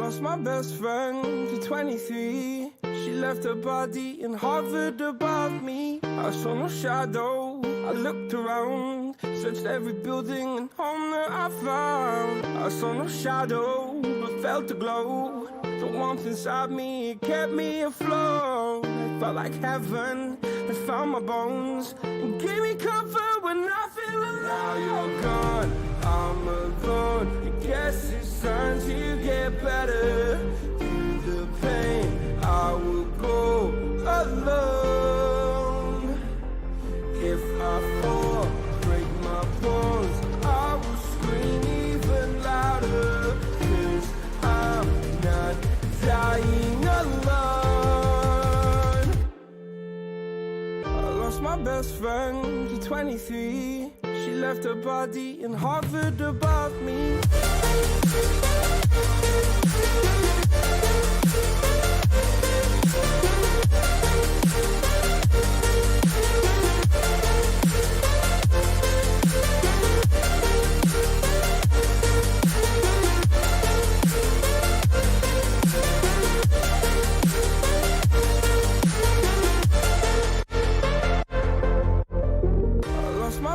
lost my best friend to 23. She left her body and hovered above me. I saw no shadow, I looked around, searched every building and home that I found. I saw no shadow, but felt the glow. The warmth inside me, it kept me afloat. It felt like heaven had found my bones and gave me comfort when I feel alone. Now you're gone, I'm alone. I guess it's time to get better. Through the pain, I will go alone. If I fall, break my bones, I will scream even louder. 'Cause I'm not dying alone. I lost my best friend to 23. She left her body and hovered above me.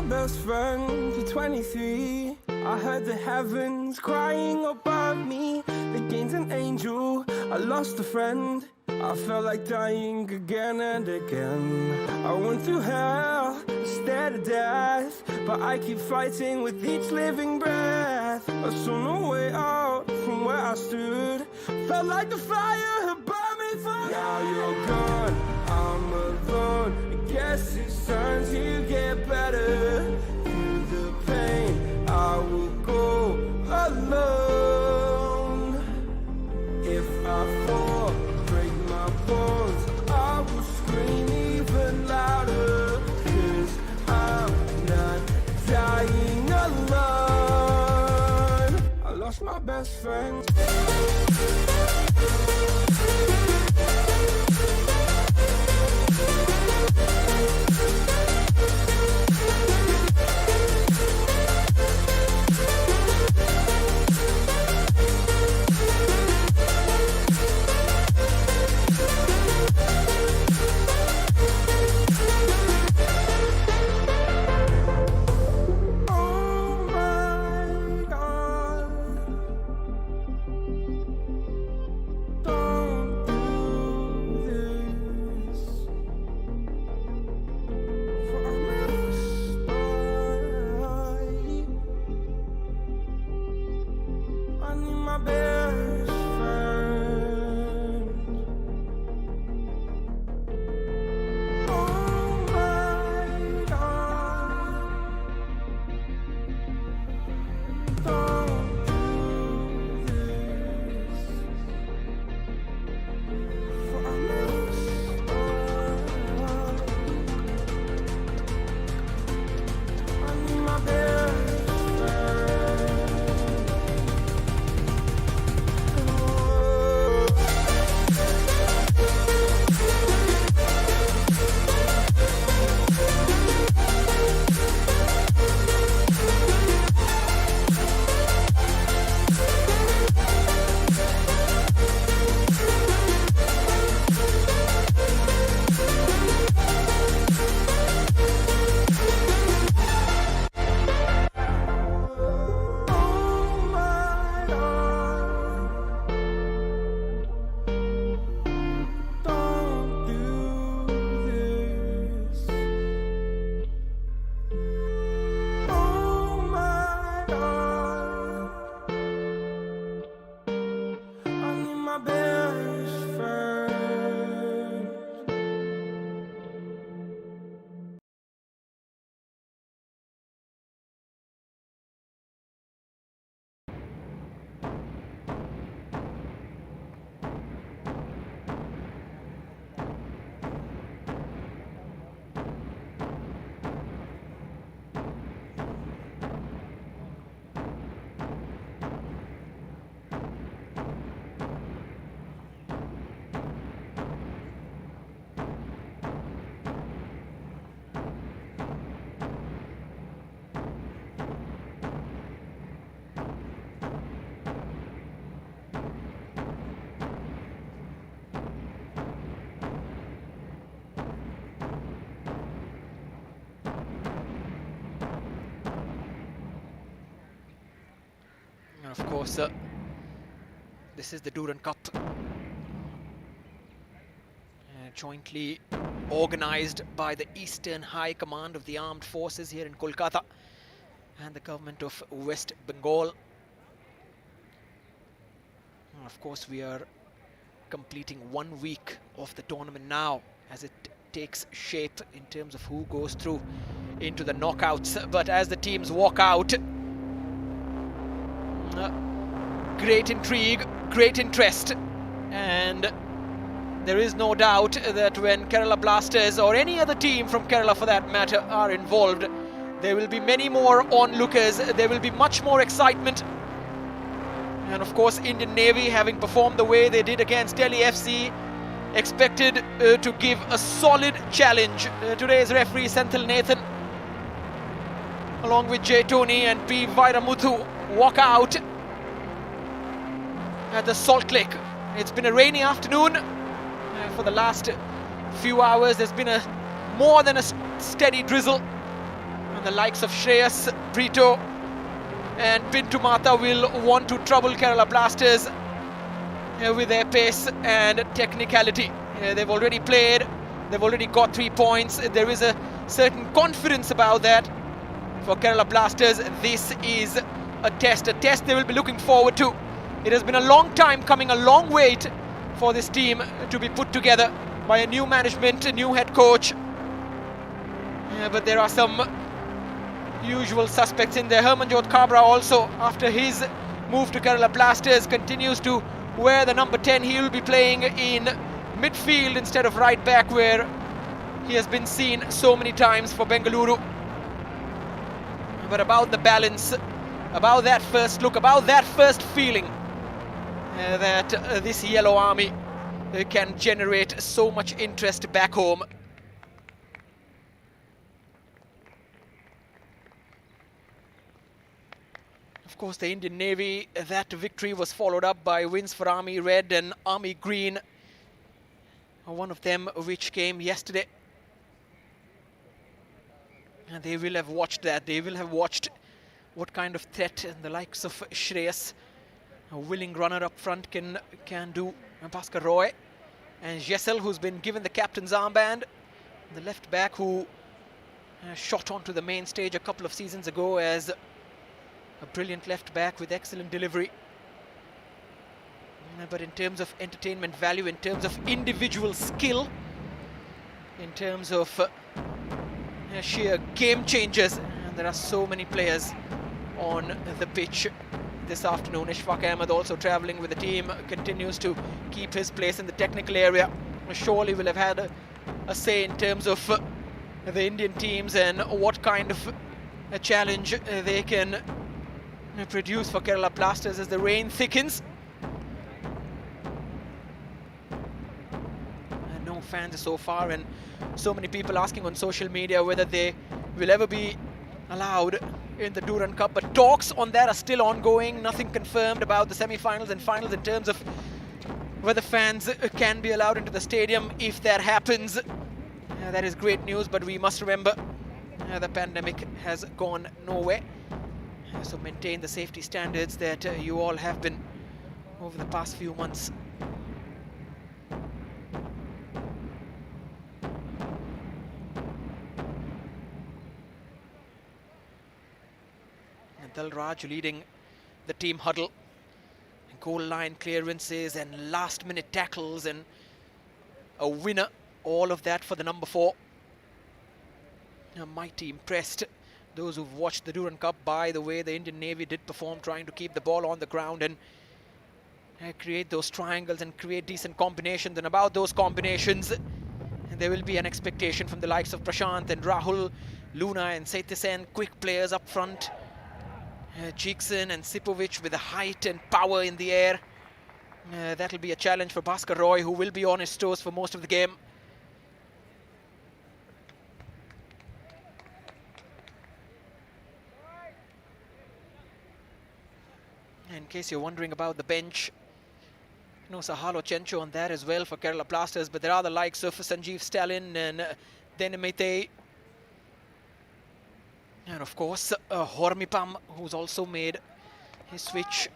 Best friend to 23. I heard the heavens crying above me. They gained an angel, I lost a friend. I felt like dying again and again. I went through hell, stared at death, but I keep fighting with each living breath. I saw no way out from where I stood. Felt like the fire had burned me through. Now you're gone, I'm alone. I guess it's time to get better. Through the pain, I will go alone. If I fall, break my bones, I will scream even louder. 'Cause I'm not dying alone. I lost my best friend. Don't do Of course, this is the Durand Cup, jointly organized by the Eastern High Command of the Armed Forces here in Kolkata and the government of West Bengal. Of course, we are completing 1 week of the tournament now as it takes shape in terms of who goes through into the knockouts. But as the teams walk out, great intrigue, great interest, and there is no doubt that when Kerala Blasters or any other team from Kerala for that matter are involved, there will be many more onlookers, there will be much more excitement. And of course, Indian Navy, having performed the way they did against Delhi FC, expected to give a solid challenge. Today's referee Senthil Nathan, along with Jay Tony and P. Vairamuthu, walk out at the Salt Lake. It's been a rainy afternoon. For the last few hours, there's been more than a steady drizzle. And the likes of Shreyas, Brito and Pintu Mata will want to trouble Kerala Blasters with their pace and technicality. They've already played, they've already got 3 points. There is a certain confidence about that for Kerala Blasters. This is a test they will be looking forward to. It has been a long time coming, a long wait for this team to be put together by a new management, a new head coach. But there are some usual suspects in there. Hermanjot Kabra also, after his move to Kerala Blasters, continues to wear the number 10. He will be playing in midfield instead of right back, where he has been seen so many times for Bengaluru. But about the balance, about that first look, about that first feeling, that this Yellow Army can generate so much interest back home. Of course, the Indian Navy, that victory was followed up by wins for Army Red and Army Green. One of them which came yesterday. And they will have watched that. They will have watched what kind of threat the likes of Shreyas, a willing runner up front, can do. Bhaskar Roy and Jessel, who's been given the captain's armband, the left back who shot onto the main stage a couple of seasons ago as a brilliant left back with excellent delivery. But in terms of entertainment value, in terms of individual skill, in terms of sheer game changers, and there are so many players on the pitch this afternoon. Ishfaq Ahmed, also travelling with the team, continues to keep his place in the technical area. Surely will have had a say in terms of the Indian teams and what kind of a challenge they can produce for Kerala Blasters as the rain thickens. And no fans so far, and so many people asking on social media whether they will ever be allowed in the Durand Cup, but talks on that are still ongoing. Nothing confirmed about the semi-finals and finals in terms of whether fans can be allowed into the stadium. If that happens, that is great news, but we must remember the pandemic has gone nowhere. So maintain the safety standards that you all have been over the past few months. Dalraj leading the team huddle. Goal line clearances and last minute tackles and a winner. All of that for the number 4. Mighty impressed those who've watched the Durand Cup by the way the Indian Navy did perform, trying to keep the ball on the ground and create those triangles and create decent combinations. And about those combinations, there will be an expectation from the likes of Prashant and Rahul, Luna and Saitisen, quick players up front. Cheekson and Sipovic with the height and power in the air. That'll be a challenge for Bhaskar Roy, who will be on his toes for most of the game. In case you're wondering about the bench, Sahalo Chencho on that as well for Kerala Blasters, but there are the likes of Sanjeev Stalin and Denimete. And of course, Hormipam, who's also made his switch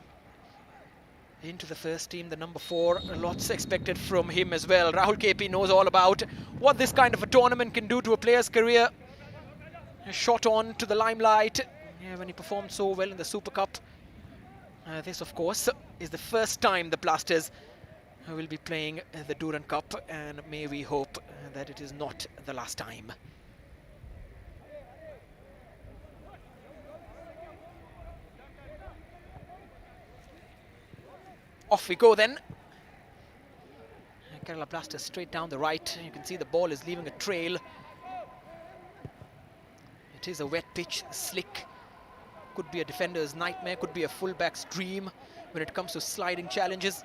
into the first team, the number 4. Lots expected from him as well. Rahul KP knows all about what this kind of a tournament can do to a player's career. Shot on to the limelight when he performed so well in the Super Cup. This, of course, is the first time the Blasters will be playing the Durand Cup, and may we hope that it is not the last time. Off we go then. Kerala Blasters straight down the right. You can see the ball is leaving a trail. It is a wet pitch, slick. Could be a defender's nightmare, could be a fullback's dream when it comes to sliding challenges.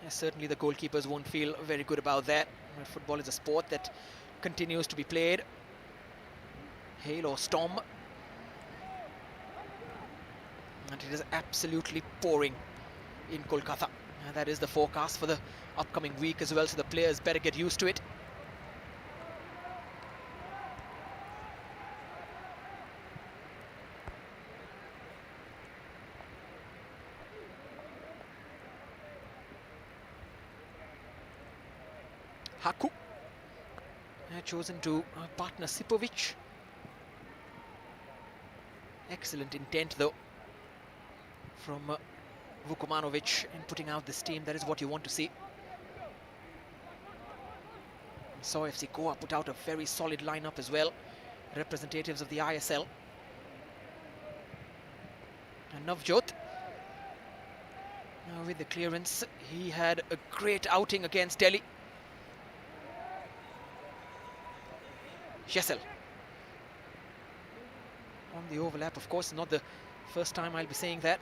Certainly the goalkeepers won't feel very good about that. Football is a sport that continues to be played. Hail or storm. And it is absolutely pouring in Kolkata. And that is the forecast for the upcoming week as well, so the players better get used to it. Haku chosen to partner Sipovic. Excellent intent though from Vukomanovic in putting out this team. That is what you want to see. Saw FC Goa put out a very solid lineup as well. Representatives of the ISL. And Navjot, with the clearance, he had a great outing against Delhi. Jessel on the overlap, of course, not the first time I'll be saying that.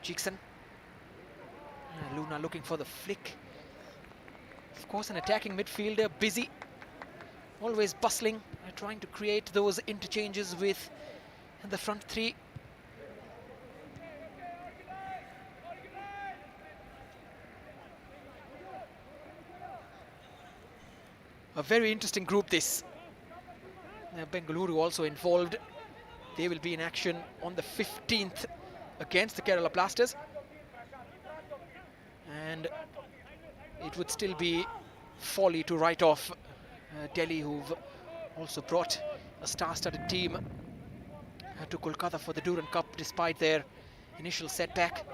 Jackson. Luna looking for the flick. Of course, an attacking midfielder, busy, always bustling, trying to create those interchanges with the front three. A very interesting group this. Bengaluru also involved. They will be in action on the 15th against the Kerala Blasters. And it would still be folly to write off Delhi, who've also brought a star-studded team to Kolkata for the Durand Cup despite their initial setback.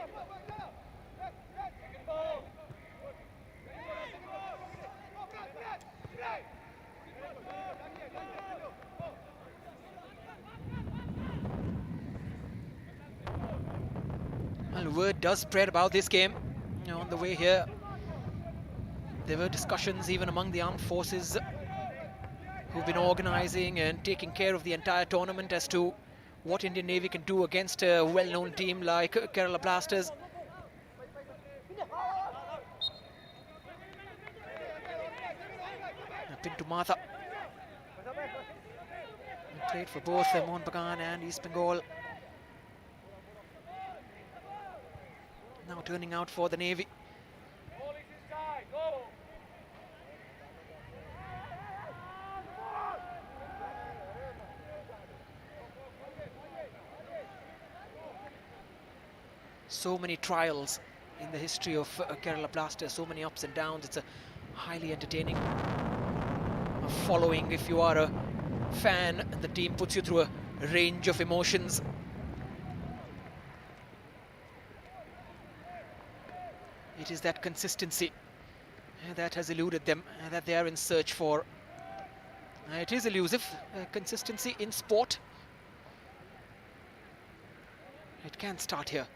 Well, word does spread about this game. On the way here, there were discussions even among the armed forces who've been organizing and taking care of the entire tournament as to what Indian Navy can do against a well-known team like Kerala Blasters. Pintu Matha played for both Mohun Bagan and East Bengal. Now turning out for the Navy. So many trials in the history of Kerala Blasters, so many ups and downs. It's a highly entertaining following. If you are a fan, the team puts you through a range of emotions. It is that consistency that has eluded them, that they are in search for. It is elusive, consistency in sport. It can start here.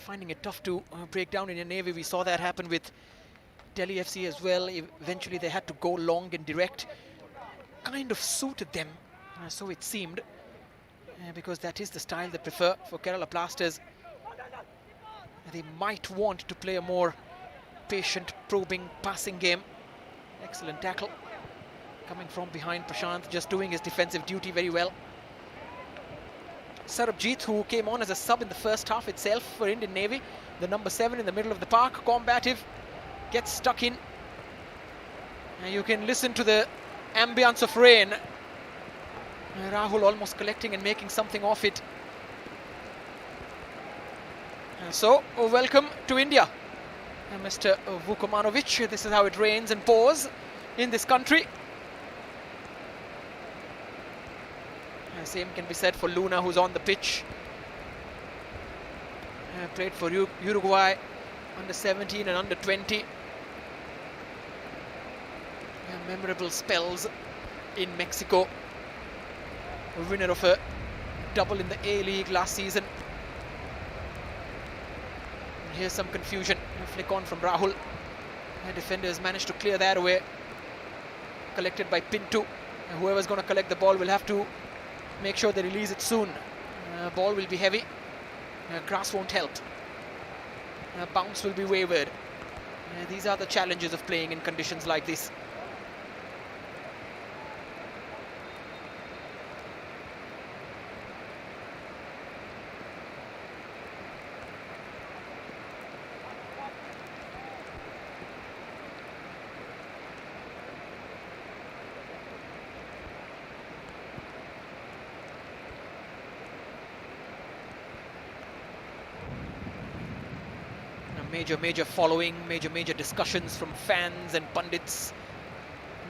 Finding it tough to break down in a Navy. We saw that happen with Delhi FC as well. Eventually they had to go long and direct. Kind of suited them, so it seemed, because that is the style they prefer. For Kerala Blasters, they might want to play a more patient, probing passing game. Excellent tackle. Coming from behind, Prashant just doing his defensive duty very well. Sarabjit, who came on as a sub in the first half itself for Indian Navy, the number 7 in the middle of the park, combative, gets stuck in. And you can listen to the ambience of rain. Rahul almost collecting and making something of it. And so, welcome to India. And Mr. Vukomanovic, this is how it rains and pours in this country. Same can be said for Luna, who's on the pitch. Played for Uruguay, under 17 and under 20. Memorable spells in Mexico. A winner of a double in the A-League last season. And here's some confusion. A flick on from Rahul. Defenders managed to clear that away. Collected by Pinto. Whoever's going to collect the ball will have to make sure they release it soon. Ball will be heavy. Grass won't help. Bounce will be wayward. These are the challenges of playing in conditions like this. Major following, major discussions from fans and pundits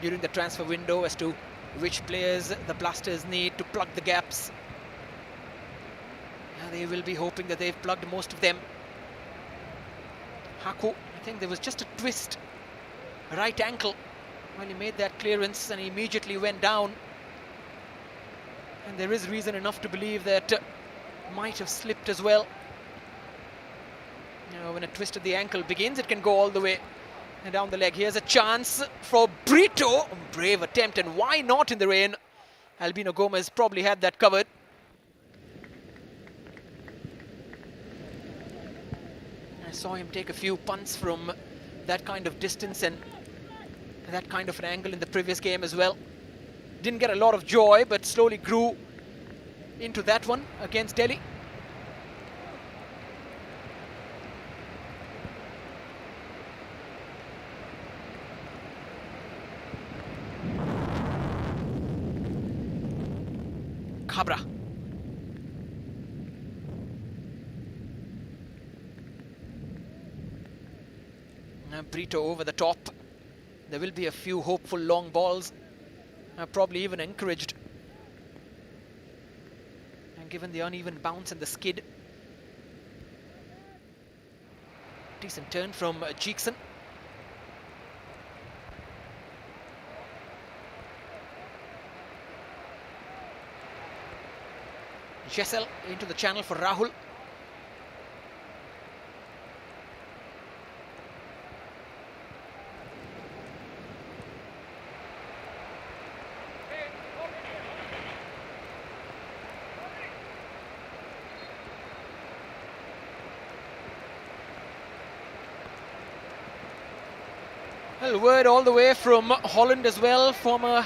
during the transfer window as to which players the Blasters need to plug the gaps. They will be hoping that they've plugged most of them. Haku, I think there was just a twist, right ankle, when he made that clearance and he immediately went down. And there is reason enough to believe that might have slipped as well. You know, when a twist of the ankle begins, it can go all the way and down the leg. Here's a chance for Brito. Brave attempt, and why not in the rain? Albino Gomez probably had that covered. I saw him take a few punts from that kind of distance and that kind of an angle in the previous game as well. Didn't get a lot of joy, but slowly grew into that one against Delhi. Khabra. Brito over the top. There will be a few hopeful long balls, probably even encouraged. And given the uneven bounce and the skid. Decent turn from Jeekson. Jessel into the channel for Rahul. Well, word all the way from Holland as well, former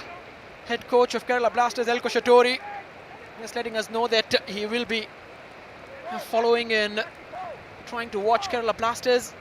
head coach of Kerala Blasters, Elko Shatori, just letting us know that he will be following and trying to watch Kerala Blasters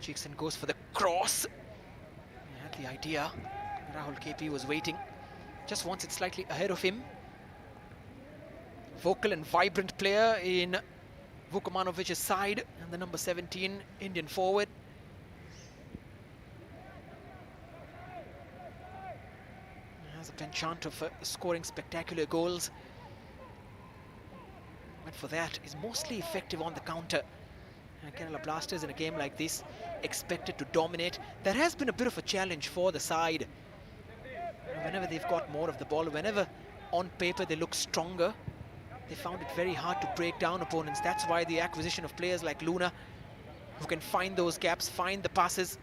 Jackson goes for the cross. He had the idea. Rahul KP was waiting. Just wants it slightly ahead of him. Vocal and vibrant player in Vukomanovic's side, and the number 17 Indian forward. He has a penchant of scoring spectacular goals, but for that is mostly effective on the counter. And Kerala Blasters in a game like this expected to dominate. That has been a bit of a challenge for the side. Whenever they've got more of the ball, whenever on paper they look stronger, they found it very hard to break down opponents. That's why the acquisition of players like Luna, who can find those gaps, find the passes.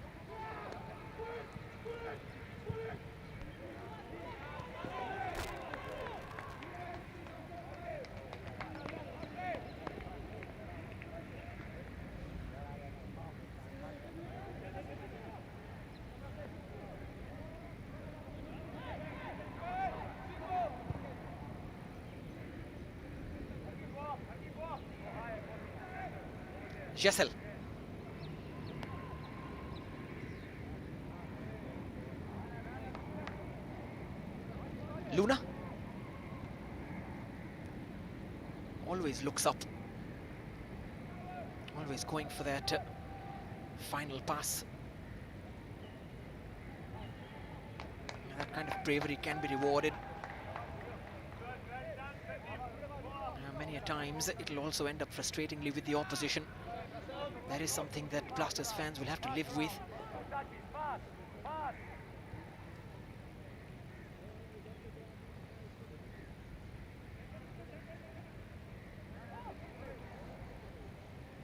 Jessel. Luna. Always looks up. Always going for that final pass. That kind of bravery can be rewarded. Many a times it'll also end up frustratingly with the opposition. That is something that Blasters fans will have to live with.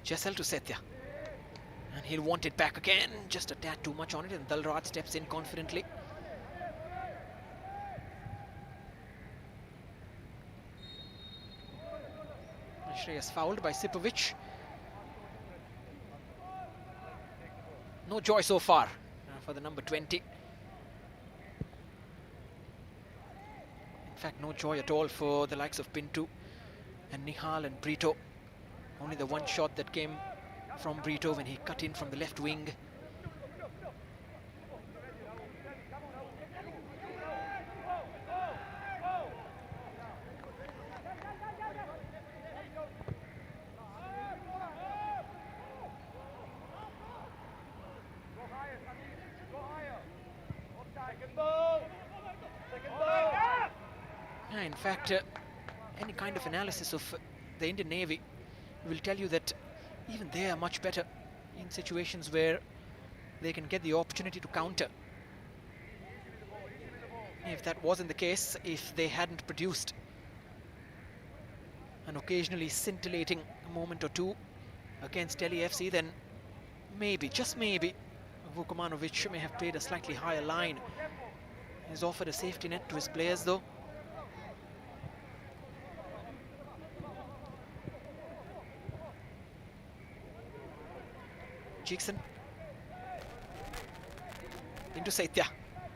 Jessel to Setya. And he'll want it back again. Just a tad too much on it, and Dalraj steps in confidently. Shreyas fouled by Sipovic. No joy so far for the number 20. In fact, no joy at all for the likes of Pintu and Nihal and Brito. Only the one shot that came from Brito when he cut in from the left wing. In fact, any kind of analysis of the Indian Navy will tell you that even they are much better in situations where they can get the opportunity to counter. If that wasn't the case, if they hadn't produced an occasionally scintillating moment or two against Delhi FC, then maybe, just maybe, Vukomanovic may have played a slightly higher line. He's offered a safety net to his players though. Jackson into Setya.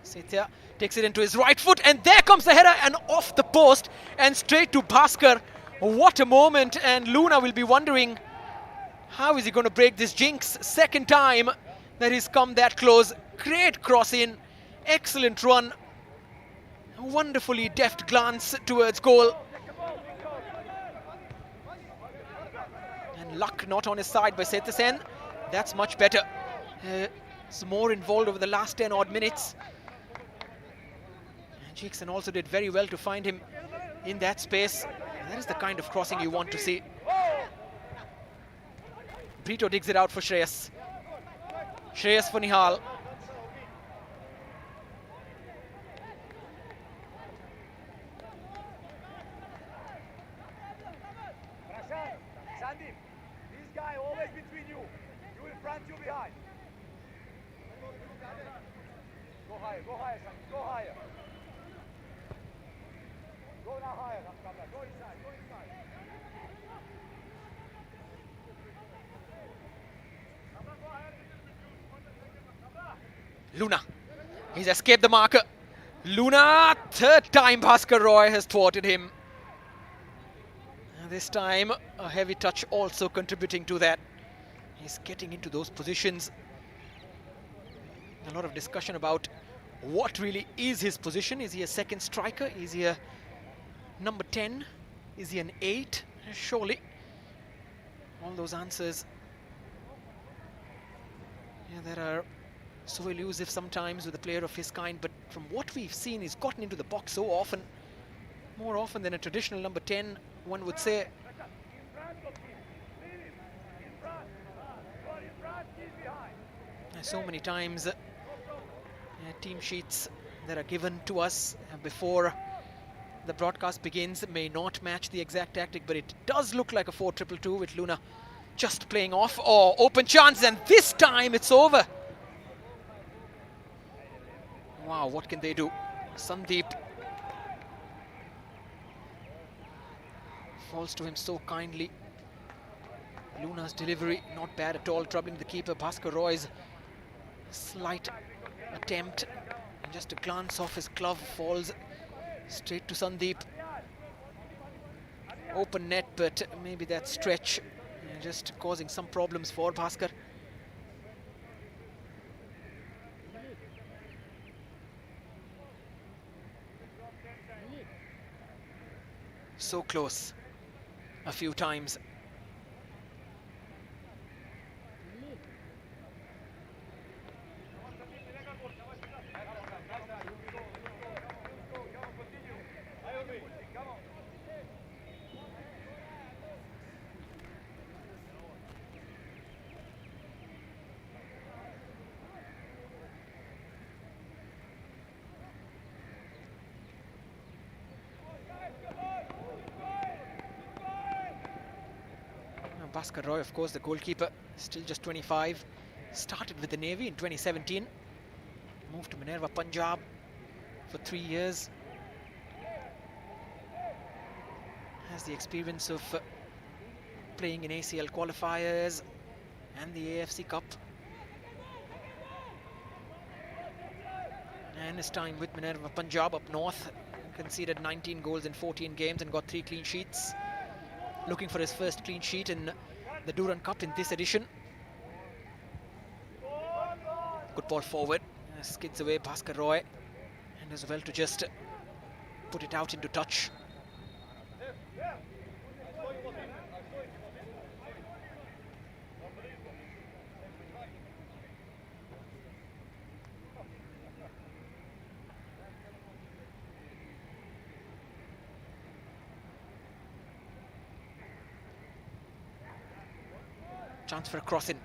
Setya takes it into his right foot, and there comes the header and off the post and straight to Bhaskar. What a moment, and Luna will be wondering how is he going to break this jinx. Second time that he's come that close. Great cross in, excellent run, wonderfully deft glance towards goal. And luck not on his side by Setya Sen. That's much better. It's more involved over the last 10 odd minutes. And Jackson also did very well to find him in that space. And that is the kind of crossing you want to see. Brito digs it out for Shreyas. Shreyas for Nihal. Go higher, son. Go higher. Go now higher, Kamla. Go inside, go inside. Luna. He's escaped the marker. Luna, third time Bhaskar Roy has thwarted him. And this time, a heavy touch also contributing to that. He's getting into those positions A lot of discussion about what really is his position. Is he a second striker? Is he a number 10? Is he an 8? Surely. All those answers, yeah, that are so elusive sometimes with a player of his kind, but from what we've seen, he's gotten into the box so often, more often than a traditional number 10, one would say. So many times team sheets that are given to us before the broadcast begins may not match the exact tactic, but it does look like a 4-2-2 with Luna just playing off. Oh, open chance, and this time it's over. Wow, what can they do? Sandeep falls to him so kindly. Luna's delivery not bad at all, troubling the keeper. Bhaskar Roy's slight attempt, and just a glance off his glove, falls straight to Sandeep. Open net, but maybe that stretch just causing some problems for Bhaskar. So close a few times. Bhaskar Roy, of course, the goalkeeper, still just 25. Started with the Navy in 2017. Moved to Minerva Punjab for 3 years. Has the experience of playing in ACL qualifiers and the AFC Cup. And his time with Minerva Punjab up north. Conceded 19 goals in 14 games and got 3 clean sheets. Looking for his first clean sheet in the Durand Cup in this edition. Good ball forward, skids away Bhaskar Roy, and as well to just put it out into touch. Chance for a cross-in.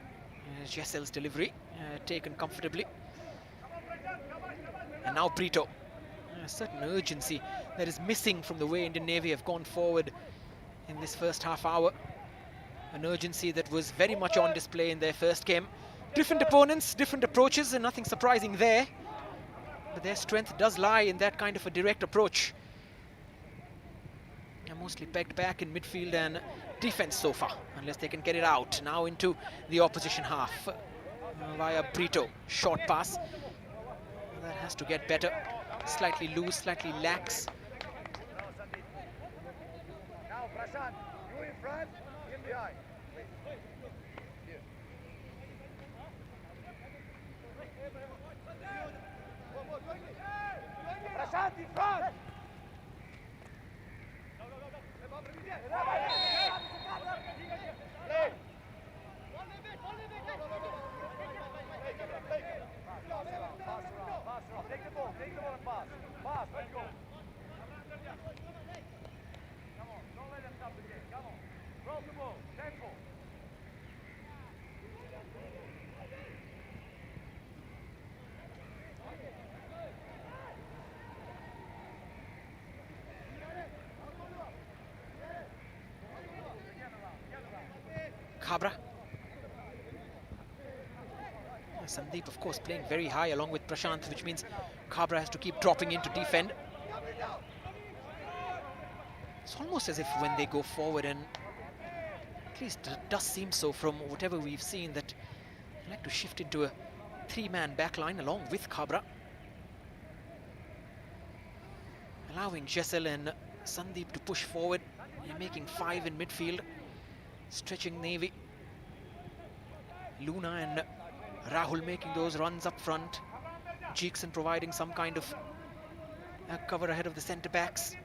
Jessel's delivery taken comfortably. And now Brito. A certain urgency that is missing from the way Indian Navy have gone forward in this first half hour. An urgency that was very much on display in their first game. Different opponents, different approaches, and nothing surprising there. But their strength does lie in that kind of a direct approach. They're mostly pegged back in midfield and defense so far, unless they can get it out. Now into the opposition half via Brito. Short pass. That has to get better. Slightly loose, slightly lax. Now, Prashant, you in front, him behind. Here. Prashant in front! Take the ball and pass. Pass, let's go. Come on, don't let them stop the game. Come on. Roll the ball. Tempo. Kabra. Sandeep, of course, playing very high along with Prashant, which means Kabra has to keep dropping in to defend. It's almost as if when they go forward, and at least it does seem so from whatever we've seen, that they like to shift into a 3-man backline along with Kabra, allowing Jessel and Sandeep to push forward. They're making 5 in midfield, stretching Navy. Luna and Rahul making those runs up front. Jackson providing some kind of cover ahead of the centre backs.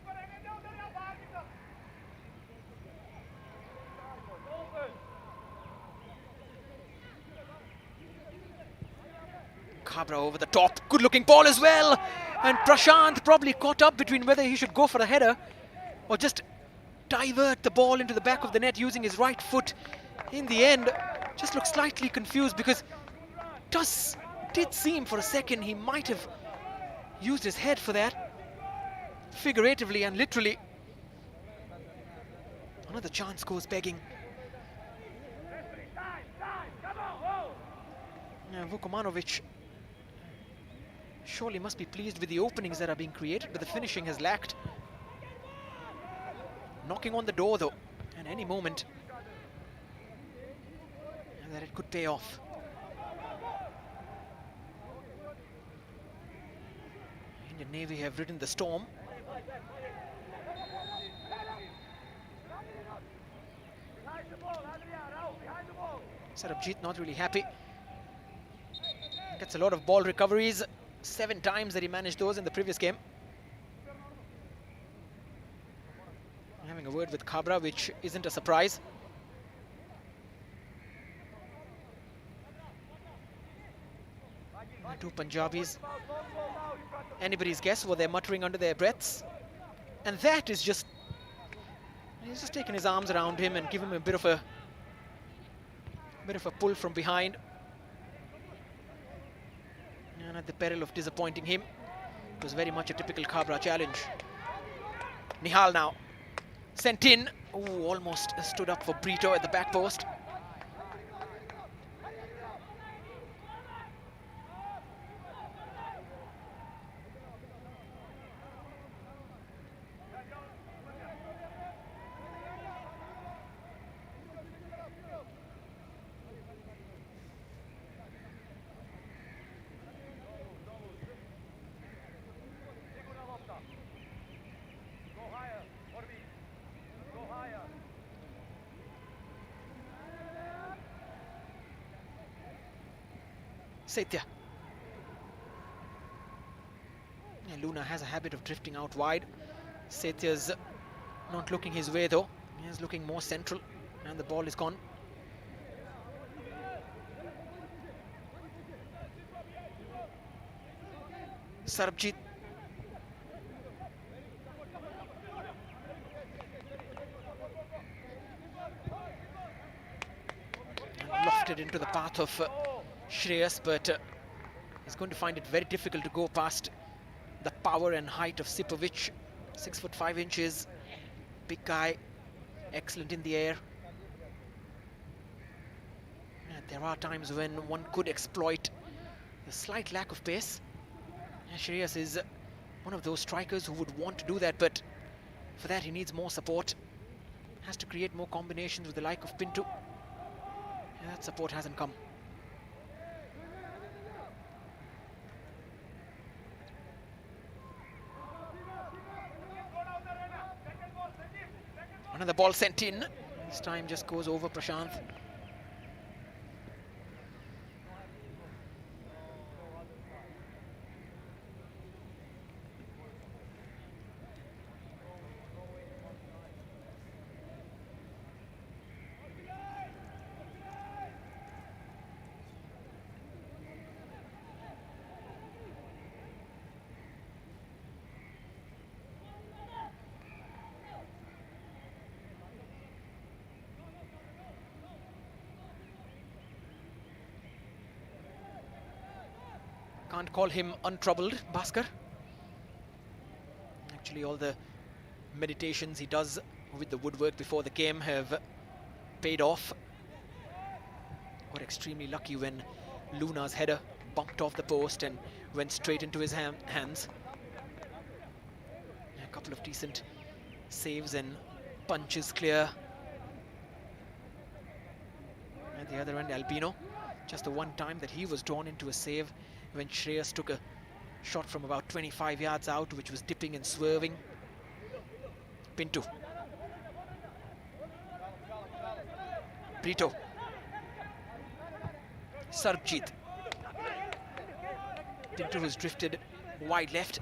Cabra over the top, good looking ball as well, and Prashant probably caught up between whether he should go for a header or just divert the ball into the back of the net using his right foot. In the end, just looked slightly confused because did seem for a second he might have used his head for that, figuratively and literally. Another chance goes begging. Vukomanovic surely must be pleased with the openings that are being created, but the finishing has lacked. Knocking on the door though, and any moment that it could pay off. Indian Navy have ridden the storm. Sarabjit not really happy. Gets a lot of ball recoveries. 7 times that he managed those in the previous game. Having a word with Cabra, which isn't a surprise. Two Punjabis. Anybody's guess what they're muttering under their breaths. And that is just... He's just taken his arms around him and give him a bit of a pull from behind. And at the peril of disappointing him, it was very much a typical Cabra challenge. Nihal now. Sent in. Ooh, almost stood up for Brito at the back post. Saitya. Yeah, Luna has a habit of drifting out wide. Saitya's not looking his way though. He's looking more central, and the ball is gone. Sarabjit. And lofted into the path of Shreyas, but he's going to find it very difficult to go past the power and height of Sipovic. 6'5", big guy, excellent in the air. And there are times when one could exploit the slight lack of pace. And Shreyas is one of those strikers who would want to do that, but for that he needs more support. Has to create more combinations with the like of Pinto. And that support hasn't come. Another ball sent in. This time just goes over Prashant. Can't call him untroubled, Bhaskar. Actually, all the meditations he does with the woodwork before the game have paid off. Got extremely lucky when Luna's header bumped off the post and went straight into his hands. A couple of decent saves and punches clear. At the other end, Albino. Just the one time that he was drawn into a save when Shreyas took a shot from about 25 yards out, which was dipping and swerving. Pinto. Brito. Sarabjit. Tinto has drifted wide left.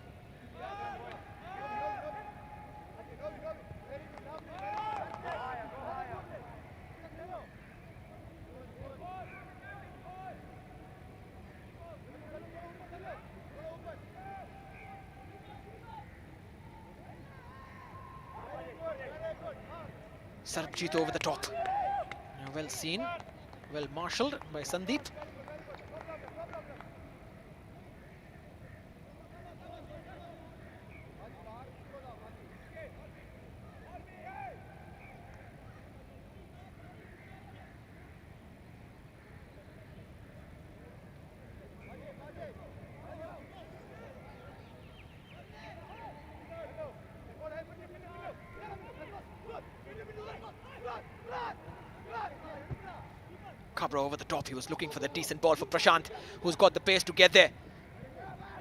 Sarabjit over the top. Now well seen, well marshalled by Sandeep. Kabra over the top. He was looking for the decent ball for Prashant, who's got the pace to get there.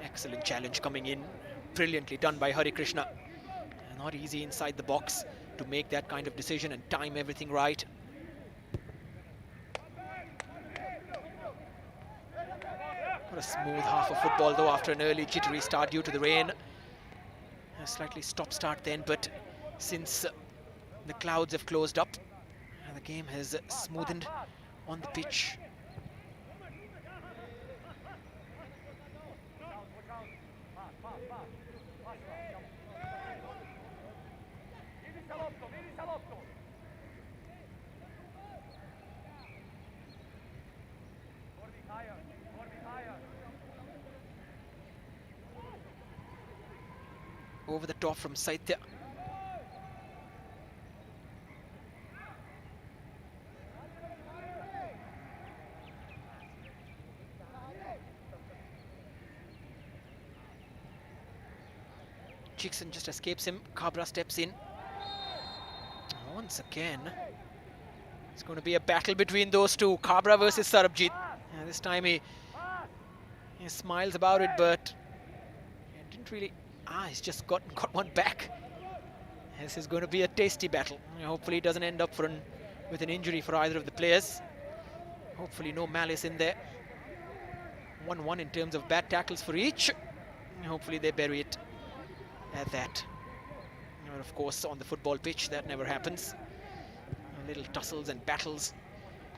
Excellent challenge coming in. Brilliantly done by Hari Krishna. Not easy inside the box to make that kind of decision and time everything right. What a smooth half of football though after an early jittery start due to the rain. A slightly stop-start then, but since the clouds have closed up, the game has smoothened on the pitch. Over the top from Saitya. Jackson just escapes him. Kabra steps in. Once again, it's going to be a battle between those two. Kabra versus Sarabjit. This time he smiles about it, but it didn't really. He's just got one back. This is going to be a tasty battle. Hopefully, it doesn't end up with an injury for either of the players. Hopefully, no malice in there. 1-1 in terms of bad tackles for each. Hopefully, they bury it at that. And of course, on the football pitch, that never happens. Little tussles and battles,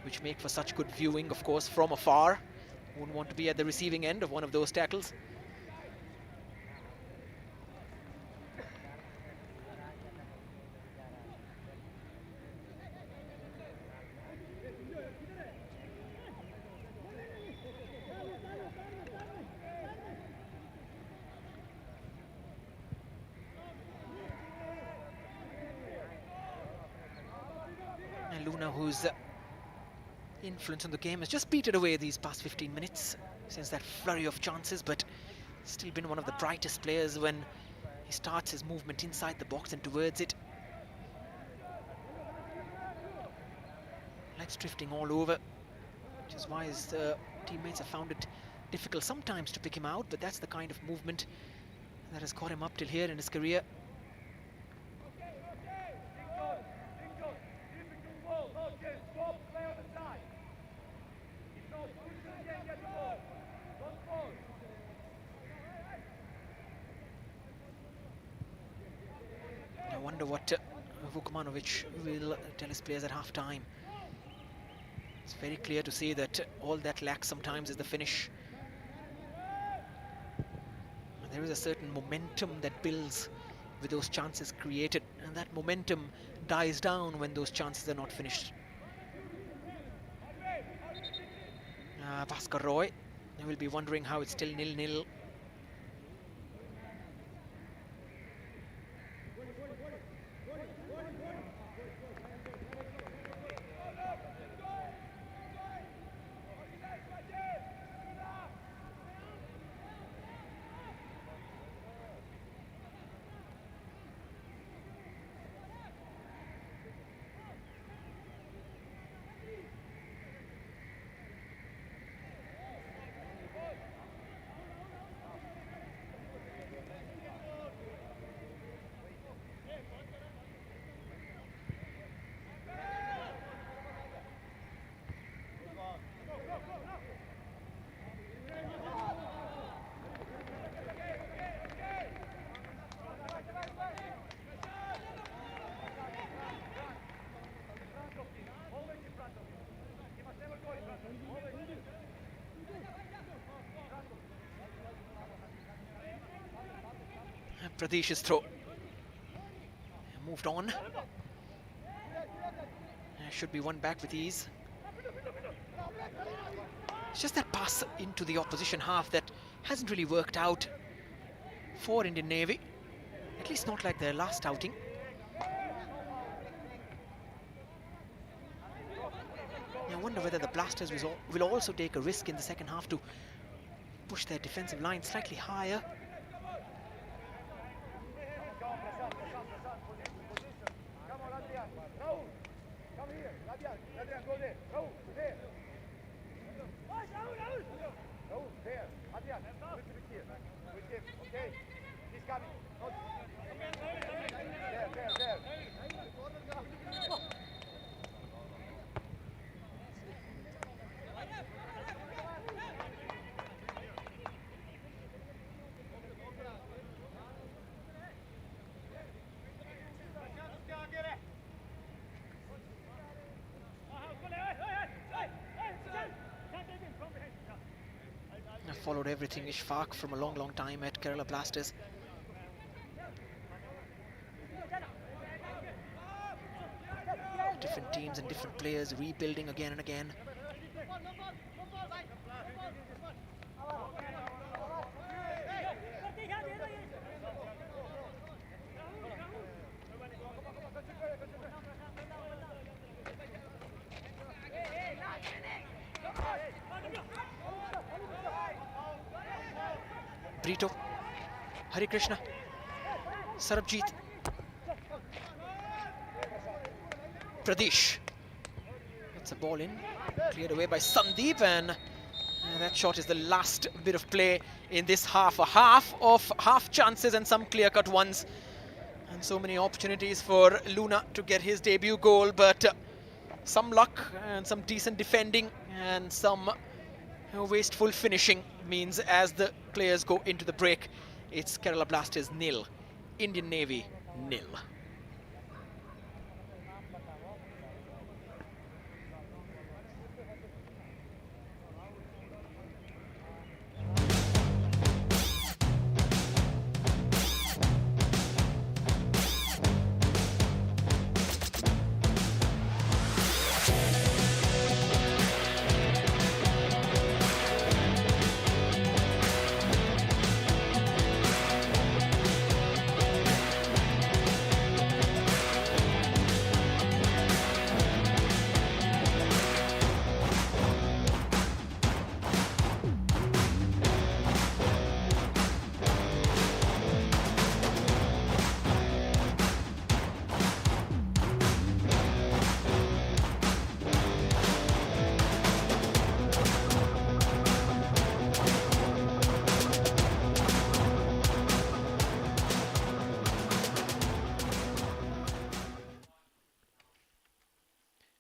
which make for such good viewing, of course, from afar. Wouldn't want to be at the receiving end of one of those tackles. Luna, whose influence on the game has just beaten away these past 15 minutes since that flurry of chances, but still been one of the brightest players when he starts his movement inside the box and towards it. Likes drifting all over, which is why his teammates have found it difficult sometimes to pick him out, but that's the kind of movement that has caught him up till here in his career. I wonder what Vukmanovic will tell his players at half-time. It's very clear to see that all that lacks sometimes is the finish. And there is a certain momentum that builds with those chances created, and that momentum dies down when those chances are not finished. Bhaskar Roy, they will be wondering how it's still 0-0. Pradesh's throw. Moved on. Should be one back with ease. It's just that pass into the opposition half that hasn't really worked out for Indian Navy. At least not like their last outing. I wonder whether the Blasters will also take a risk in the second half to push their defensive line slightly higher. Come on, Adrian. Raul, come here. Adrian, go there. Raul, there. Raul, there. Adrian, little bit here. With him, okay? He's coming. There. I followed everything Ishfaq from a long time at Kerala Blasters. Different teams and different players rebuilding again and again. Brito, Hari Krishna, Sarabjit, Pradesh. That's a ball in, cleared away by Sandeep, and that shot is the last bit of play in this half. A half of half chances and some clear-cut ones, and so many opportunities for Luna to get his debut goal, but some luck and some decent defending and some wasteful finishing means as the players go into the break, it's Kerala Blasters 0, Indian Navy 0.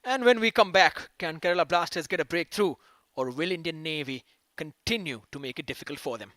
And when we come back, can Kerala Blasters get a breakthrough, or will Indian Navy continue to make it difficult for them?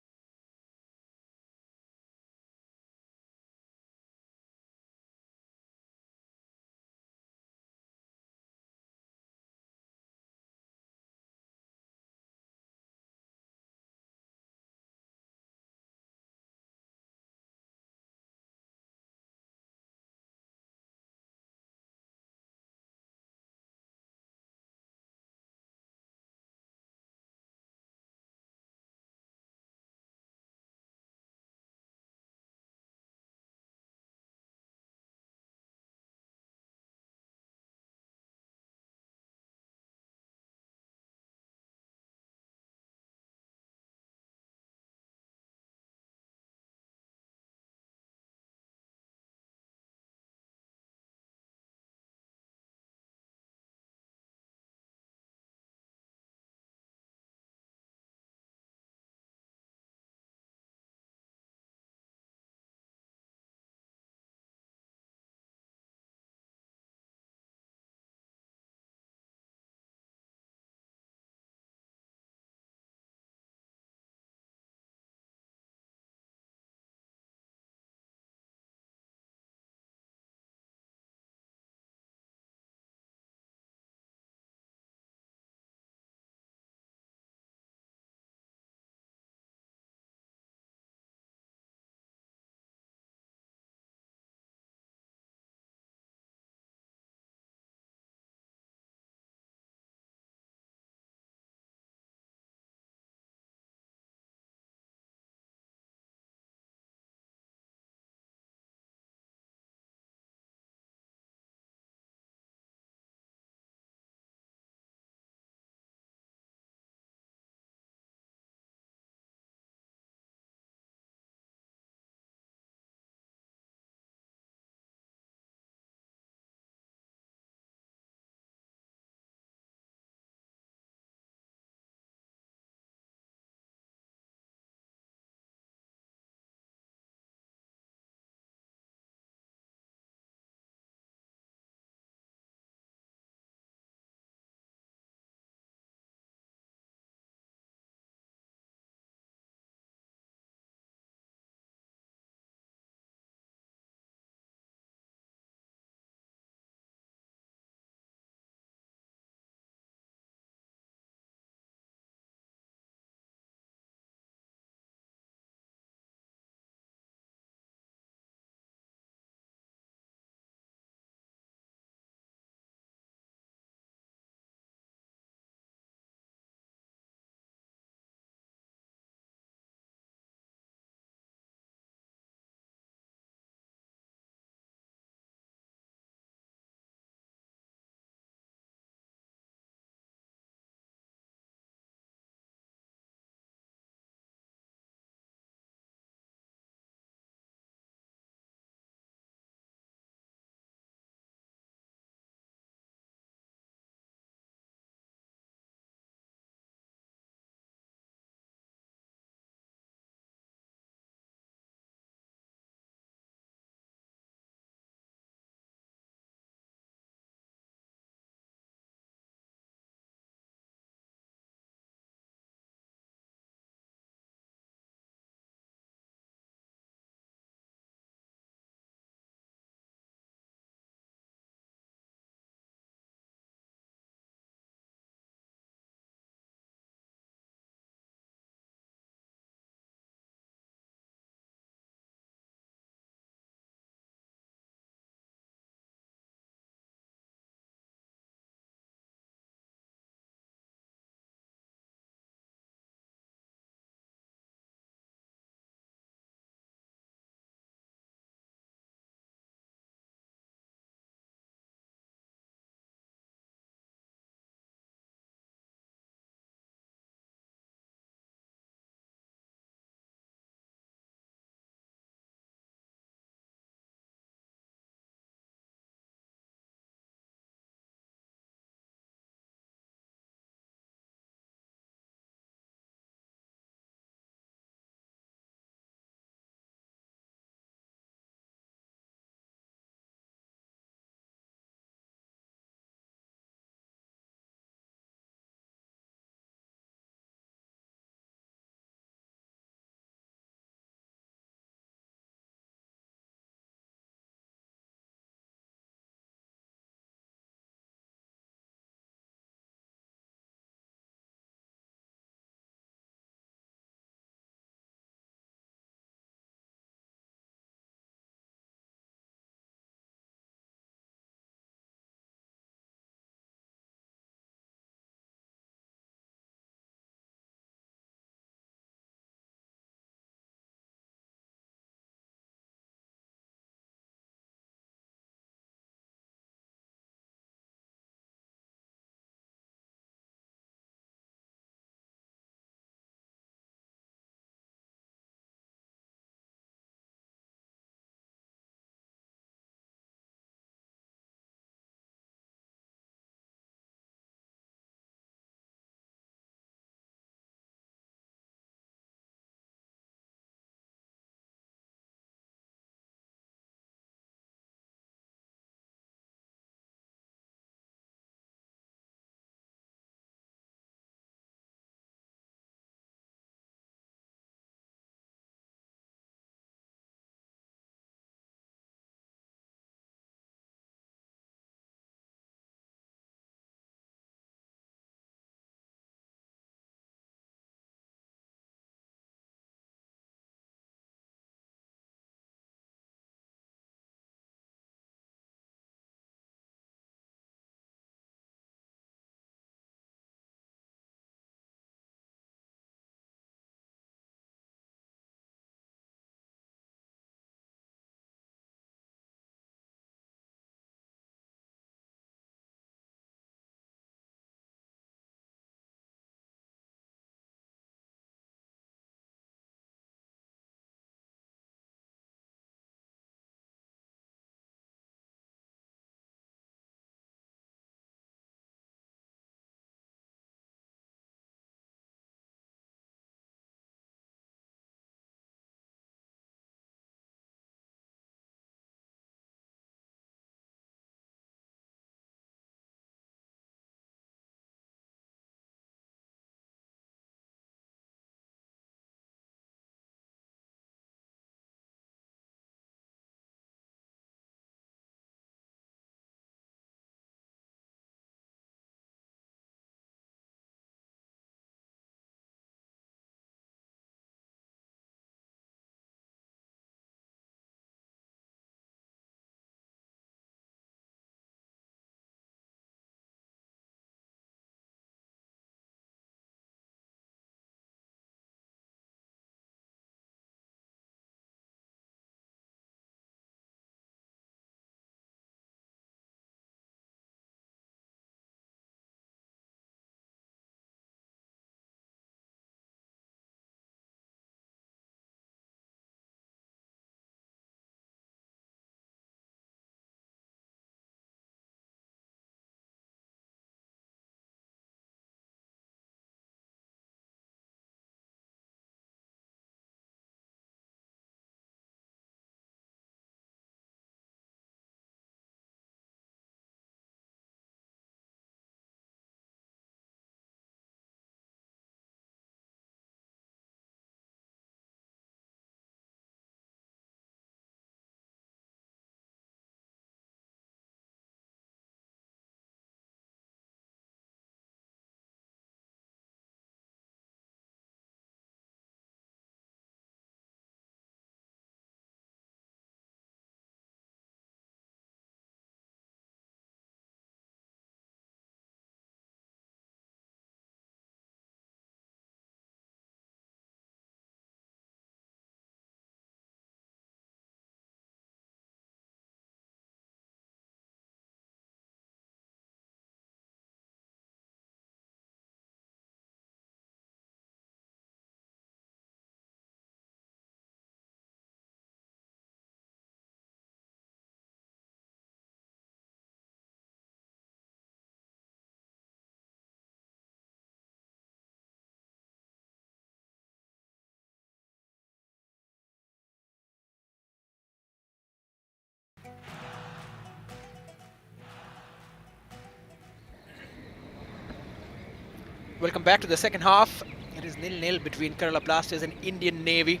Welcome back to the second half. It is 0-0 between Kerala Blasters and Indian Navy.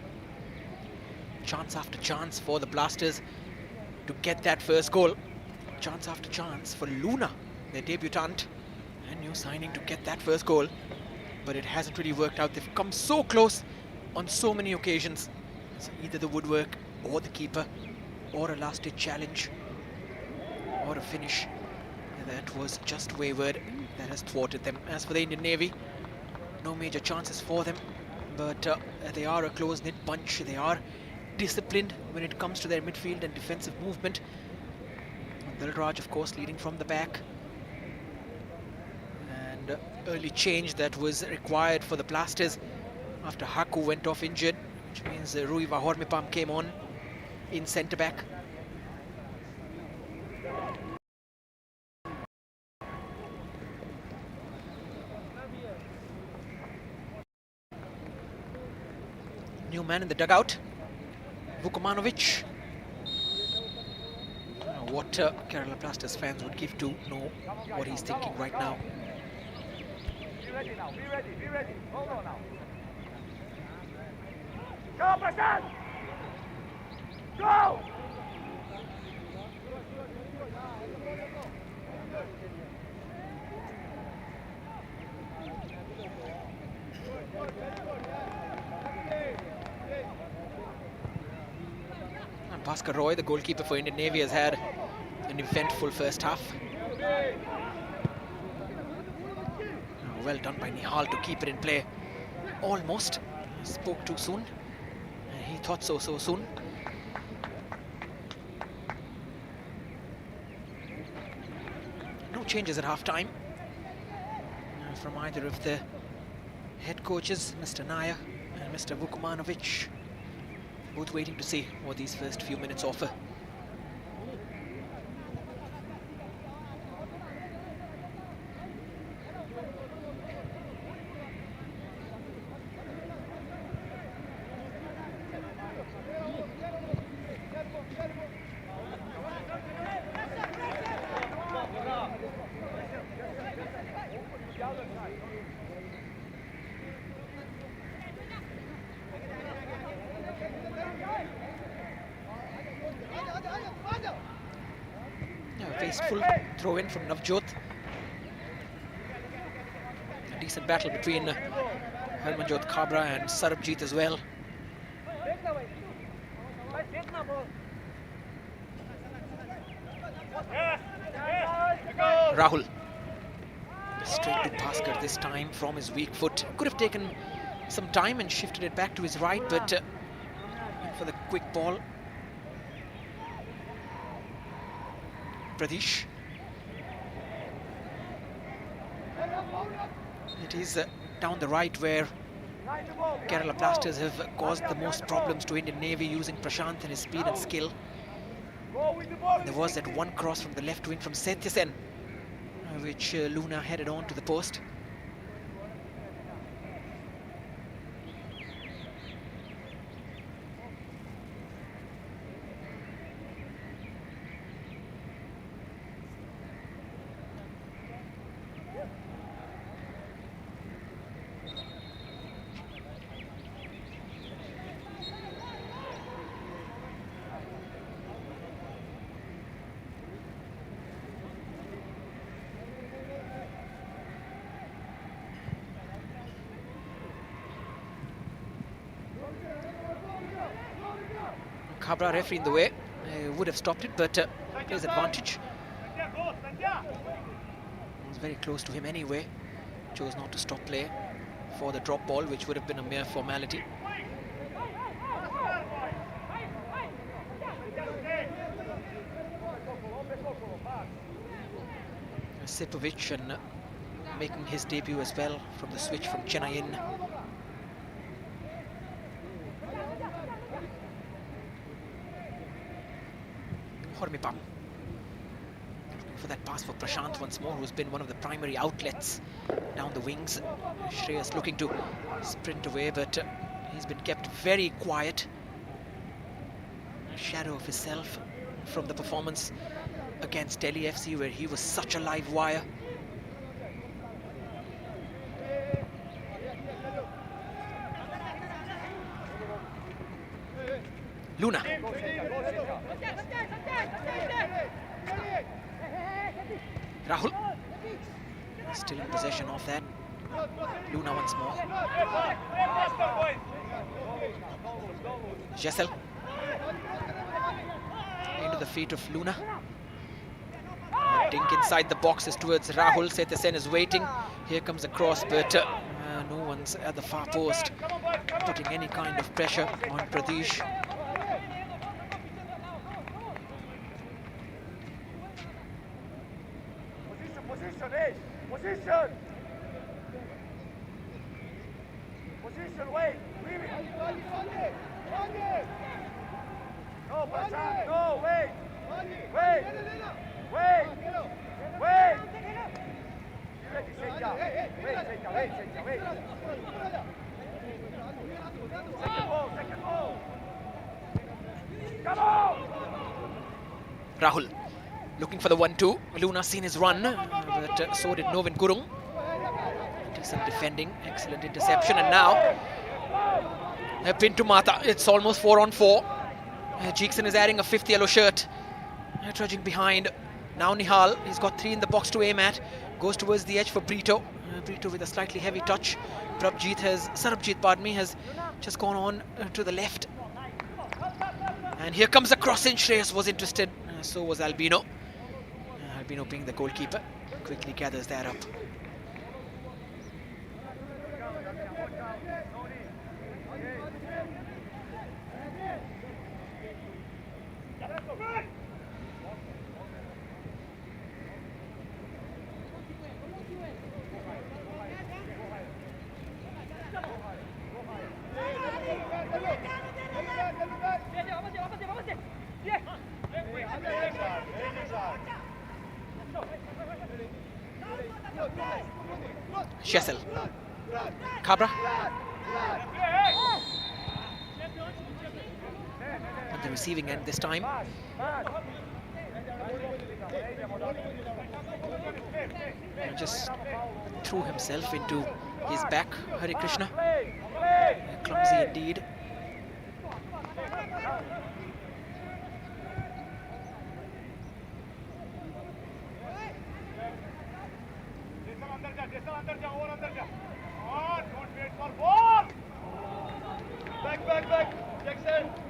Chance after chance for the Blasters to get that first goal. Chance after chance for Luna, their debutant and new signing, to get that first goal. But it hasn't really worked out. They've come so close on so many occasions. So either the woodwork or the keeper or a last-ditch challenge or a finish that was just wayward that has thwarted them. As for the Indian Navy, no major chances for them, but they are a close-knit bunch. They are disciplined when it comes to their midfield and defensive movement. Dilraj, of course, leading from the back. And early change that was required for the Blasters after Haku went off injured, which means Rui Vahormipam came on in centre-back. New man in the dugout, Vukomanovic. What Kerala Blasters fans would give to know what he's thinking right now. Be ready now, be ready, be ready. Hold on now. Go, Prashant! Go! And Bhaskar Roy, the goalkeeper for Indian Navy, has had an eventful first half. Well done by Nihal to keep it in play. Almost. He spoke too soon. He thought so soon. No changes at half-time from either of the head coaches, Mr. Nair and Mr. Vukomanovic. Both waiting to see what these first few minutes offer. Wasteful throw in from Navjot. A decent battle between Harmanjot Khabra and Sarabjit as well. Rahul straight to Bhaskar this time from his weak foot. Could have taken some time and shifted it back to his right, but for the quick ball. Pradesh. It is down the right where Kerala Blasters have caused the most problems to Indian Navy, using Prashant and his speed and skill. There was that one cross from the left wing from Setyasen, which Luna headed on to the post. Khabra, referee in the way, would have stopped it, but plays advantage. It was very close to him anyway. Chose not to stop play for the drop ball, which would have been a mere formality. Sipovic and making his debut as well from the switch from Chennai. Hormipam looking for that pass for Prashant once more, who's been one of the primary outlets down the wings. Shreyas looking to sprint away, but he's been kept very quiet. A shadow of himself from the performance against Delhi FC, where he was such a live wire. Luna. Rahul. Still in possession of that. Luna once more. Jessel. Into the feet of Luna. Dink inside the boxes towards Rahul. Sethasen is waiting. Here comes a cross, but no one's at the far post putting any kind of pressure on Pradesh. Position! Position, wait! Leave it! No, Prashant, no, wait! Wait! Wait! Wait! You ready, Setia? Wait, Setia, wait, Setia, wait! Second ball! Come on! Rahul looking for the 1-2. Luna seen his run, but so did Novin Kurung. Decent defending, excellent interception, and now a pin to Mata. It's almost 4-on-4. Jeekson is adding a 5th yellow shirt, trudging behind. Now Nihal, he's got 3 in the box to aim at. Goes towards the edge for Brito. Brito with a slightly heavy touch. Sarabjit has just gone on to the left. And here comes the cross in. Shreyas was interested, so was Albino. Albino being the goalkeeper, quickly gathers that up. Jessel. Cabra. On the receiving end this time. Just threw himself into his back, Hare Krishna. Clumsy indeed.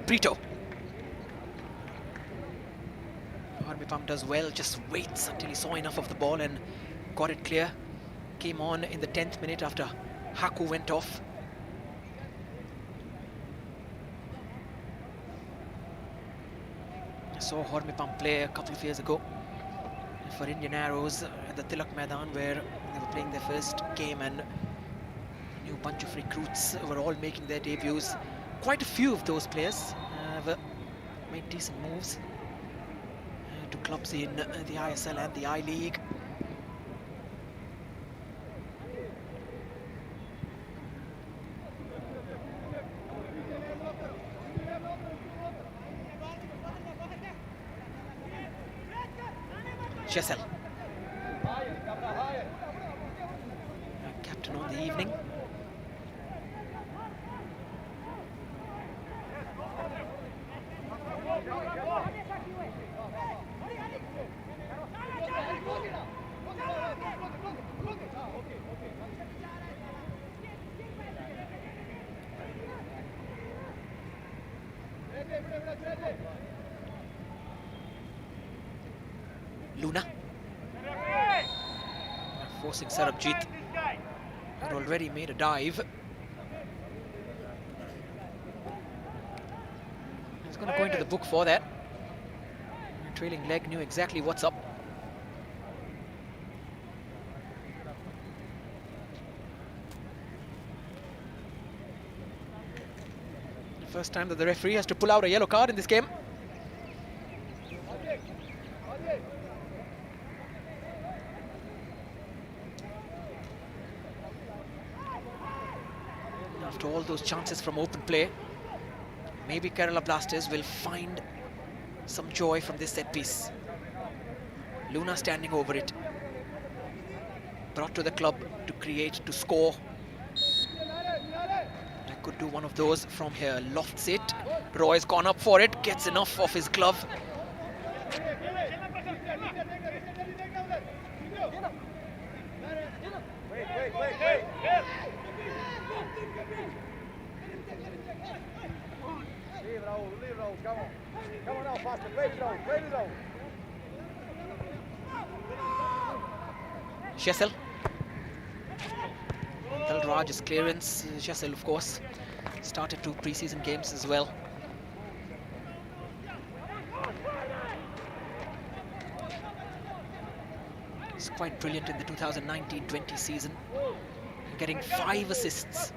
Brito. Harmipam does well, just waits until he saw enough of the ball and got it clear. Came on in the 10th minute after Haku went off. I saw Harmipam play a couple of years ago for Indian Arrows at the Tilak Maidan, where they were playing their first game, and a new bunch of recruits were all making their debuts. Quite a few of those players have made decent moves to clubs in the ISL and the I-League. Jessel, captain on the evening. Luna forcing Sarabjit, had already made a dive. He's going to go into the book for that. Trailing leg knew exactly what's up. First time that the referee has to pull out a yellow card in this game. After all those chances from open play, maybe Kerala Blasters will find some joy from this set piece. Luna standing over it. Brought to the club to create, to score. could do one of those from here. Lofts it. Roy's gone up for it. Gets enough off his glove. Wait. Leave Raul, come on. Come on now, faster, play it Raul. Shessel. Durand's clearance. Shessel, of course, started 2 pre-season games as well. He's quite brilliant in the 2019-20 season, getting 5 assists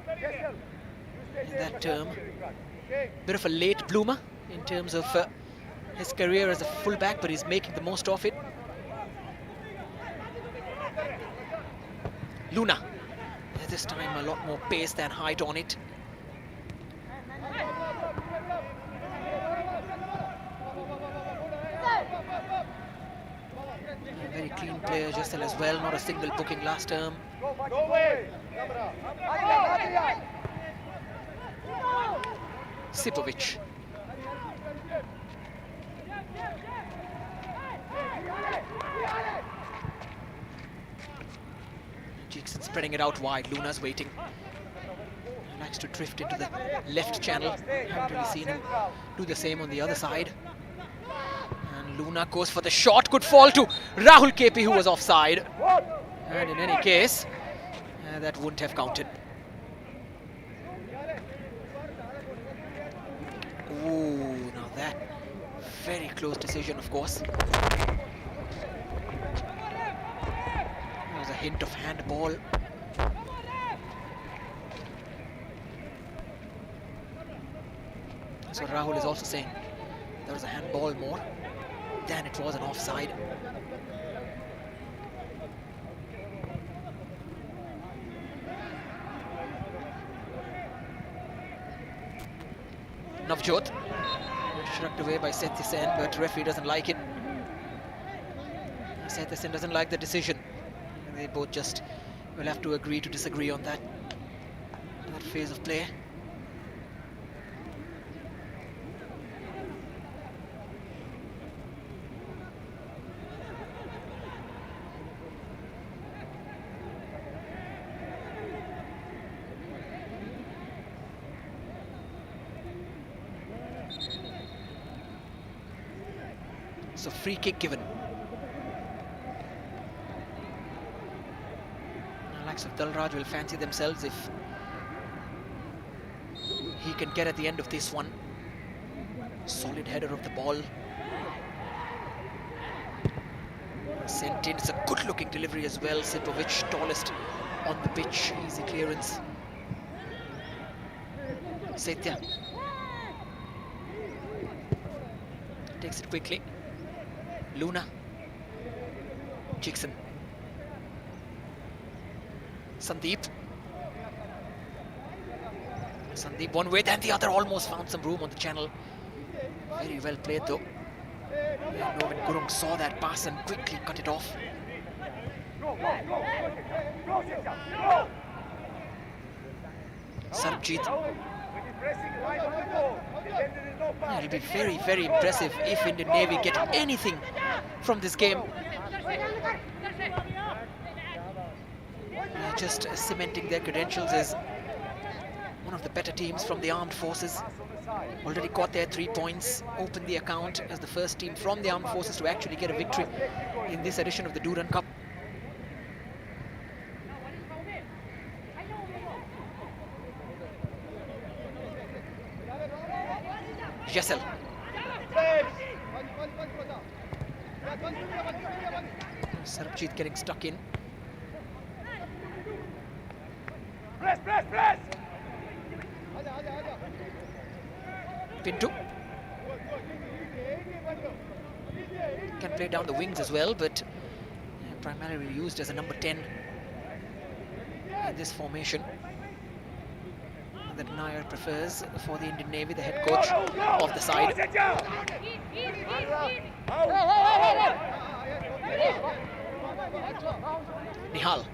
in that term. Bit of a late bloomer in terms of his career as a fullback, but he's making the most of it. Luna. This time a lot more pace than height on it. A very clean player, Jessel as well. Not a single booking last term. Sipovic. Jackson spreading it out wide. Luna's waiting. He likes to drift into the left channel. Haven't really seen him do the same on the other side. And Luna goes for the shot. Good fall to Rahul KP, who was offside. And in any case, that wouldn't have counted. Ooh, now that very close decision, of course. There was a hint of handball. So Rahul is also saying there was a handball more than it was an offside. Navjot shrugged away by Sethi Sen, but referee doesn't like it. Sethi Sen doesn't like the decision. They both just will have to agree to disagree on that phase of play. So free kick given. The likes of Durand will fancy themselves if he can get at the end of this one. Solid header of the ball. Sent in. It's a good looking delivery as well. Sipovic, tallest on the pitch. Easy clearance. Setya takes it quickly. Luna. Jackson. Sandeep. Sandeep one way, then the other almost found some room on the channel. Very well played though. Novin Gurung saw that pass and quickly cut it off. Sarabjit. It'll be very, very impressive if Indian Navy get anything from this game. Just cementing their credentials as one of the better teams from the armed forces. Already got their 3 points, opened the account as the first team from the armed forces to actually get a victory in this edition of the Durand Cup. Jessel. Sarabjit getting stuck in. Press! Pinto. Can play down the wings as well, but primarily used as a number 10 in this formation that Nair prefers for the Indian Navy, the head coach of the side. Nihal.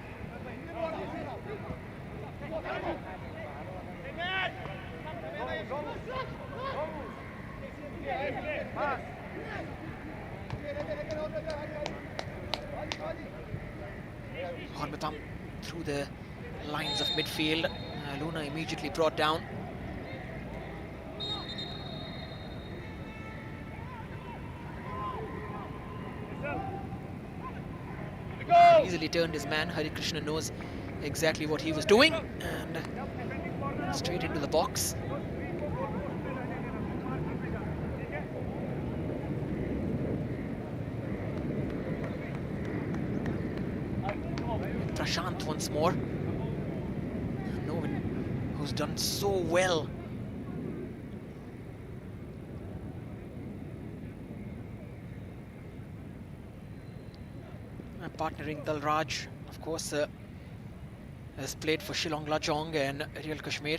bang through the lines of midfield. Luna immediately brought down. Easily turned his man. Hari Krishna knows exactly what he was doing, and straight into the box. Prashant once more. Novin, who's done so well. Partnering Dalraj, of course, has played for Shillong Lajong and Real Kashmir.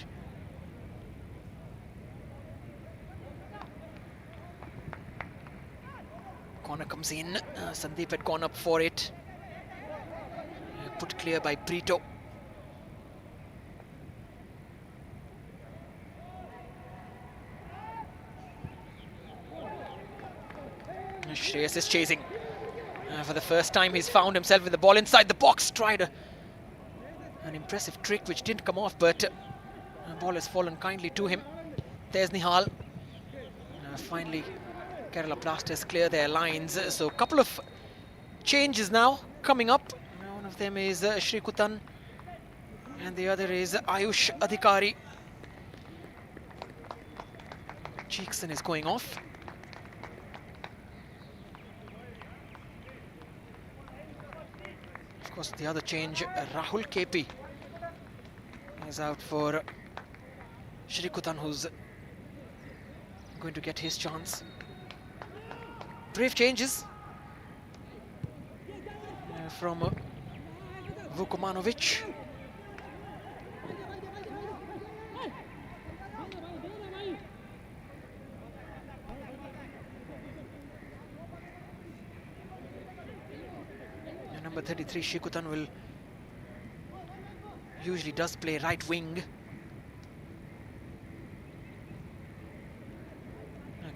Corner comes in. Sandeep had gone up for it. Put clear by Brito. Shreyas is chasing. For the first time, he's found himself with the ball inside the box. Tried an impressive trick which didn't come off, but the ball has fallen kindly to him. There's Nihal. Finally, Kerala Blasters clear their lines. So a couple of changes now coming up. One of them is Shrikutan, and the other is Ayush Adhikari. Cheekson is going off. Of course, the other change, Rahul KP is out for Shrikutan, who's going to get his chance. Brave changes from Vukomanovic. Number 33, Shrikutan, usually does play right wing.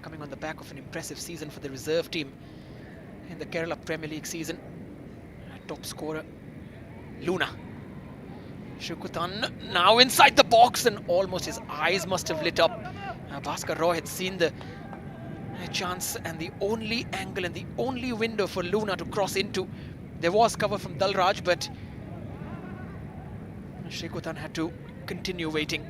Coming on the back of an impressive season for the reserve team in the Kerala Premier League season. Top scorer, Luna. Shrikutan now inside the box, and almost his eyes must have lit up. Bhaskar Roy had seen the chance and the only angle and the only window for Luna to cross into. There was cover from Dalraj, but Shrikutan had to continue waiting.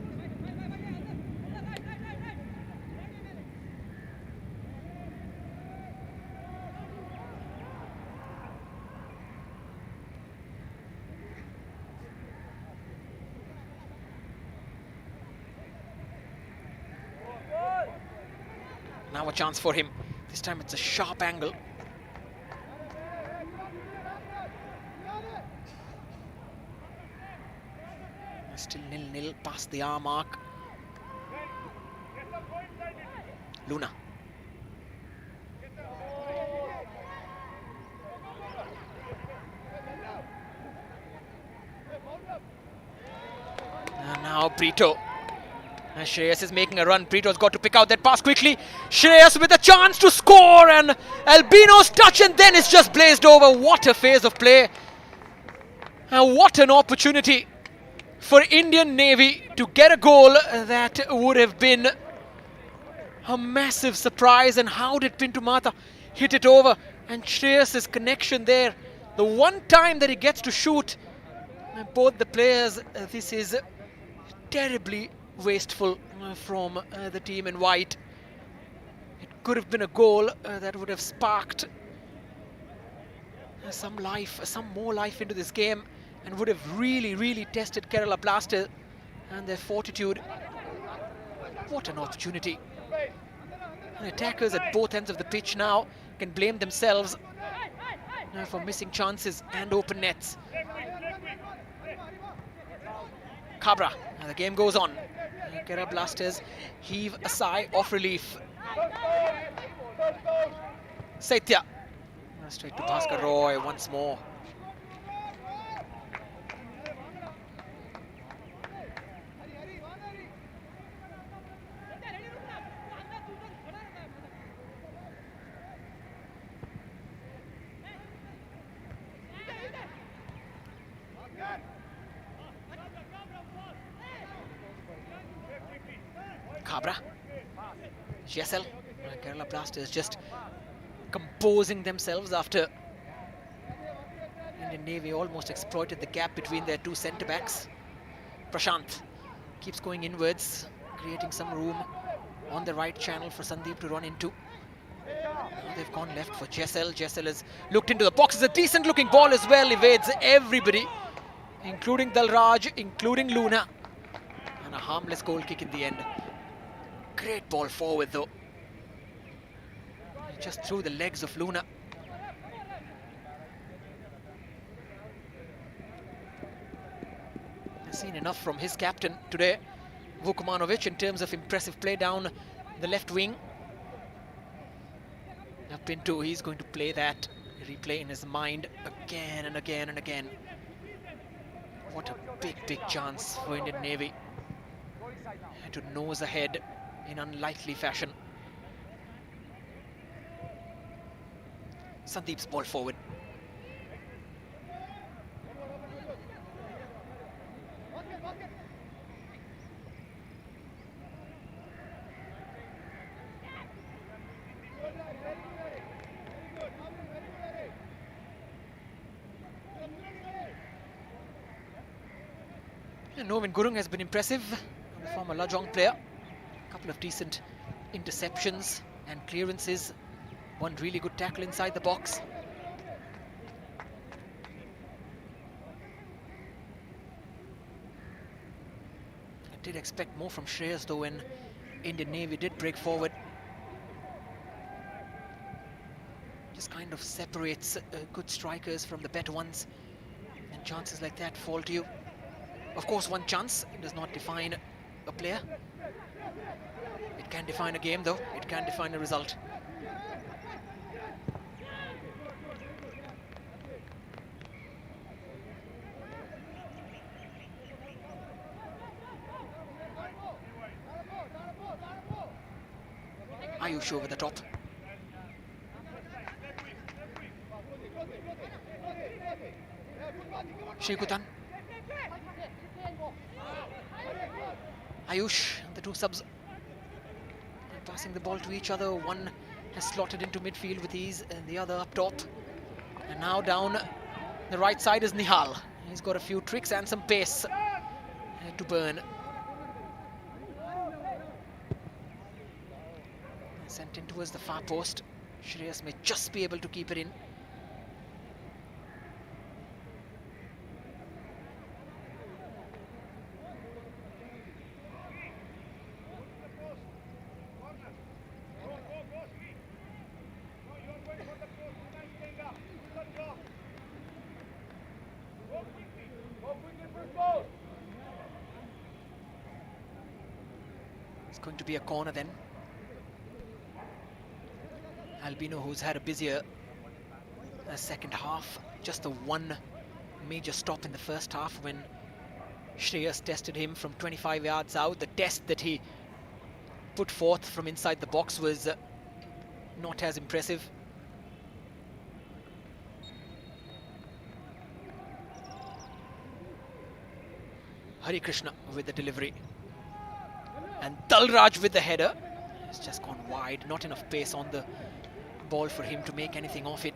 Now a chance for him. This time it's a sharp angle. Still 0-0 past the hour mark. Luna. And now Brito. And Shreyas is making a run. Brito's got to pick out that pass quickly. Shreyas with a chance to score, and Albino's touch, and then it's just blazed over. What a phase of play. And what an opportunity for Indian Navy to get a goal that would have been a massive surprise. And how did Pintu Mata hit it over? And Shreyas' connection there. The one time that he gets to shoot both the players, this is terribly wasteful from the team in white. It could have been a goal that would have sparked some more life into this game, and would have really tested Kerala Blasters and their fortitude. What an opportunity. And attackers at both ends of the pitch now can blame themselves for missing chances and open nets. Cabra, and the game goes on. Kerala Blasters heave a sigh of relief. Saitya. Straight to Bhaskar Roy once more. Abra. Jessel. Kerala Blasters just composing themselves after Indian Navy almost exploited the gap between their two centre-backs. Prashant keeps going inwards, creating some room on the right channel for Sandeep to run into. Now they've gone left for Jessel. Jessel has looked into the box. It's a decent looking ball as well. Evades everybody, including Dalraj, including Luna. And a harmless goal kick in the end. Great ball forward though. Just through the legs of Luna. I've seen enough from his captain today, Vukomanovic, in terms of impressive play down the left wing. Now Pinto, he's going to play that replay in his mind again and again and again. What a big chance for Indian Navy. Had to nose ahead in unlikely fashion. Sandeep's ball forward. And Novin Gurung has been impressive, the former Lajong player. A couple of decent interceptions and clearances. One really good tackle inside the box. I did expect more from Shreyas though when Indian Navy did break forward. Just kind of separates good strikers from the better ones, and chances like that fall to you. Of course, one chance does not define a player. It can define a game though, it can define a result. Ayush over the top. Shrikutan. Ayush, the two subs passing the ball to each other. One has slotted into midfield with ease and the other up top. And now down the right side is Nihal. He's got a few tricks and some pace to burn. Sent in towards the far post. Shreyas may just be able to keep it in. It's going to be a corner then. Albino, who's had a busier second half, just the one major stop in the first half when Shreyas tested him from 25 yards out. The test that he put forth from inside the box was not as impressive. Hari Krishna with the delivery. And Dalraj with the header. It's just gone wide, not enough pace on the ball for him to make anything of it.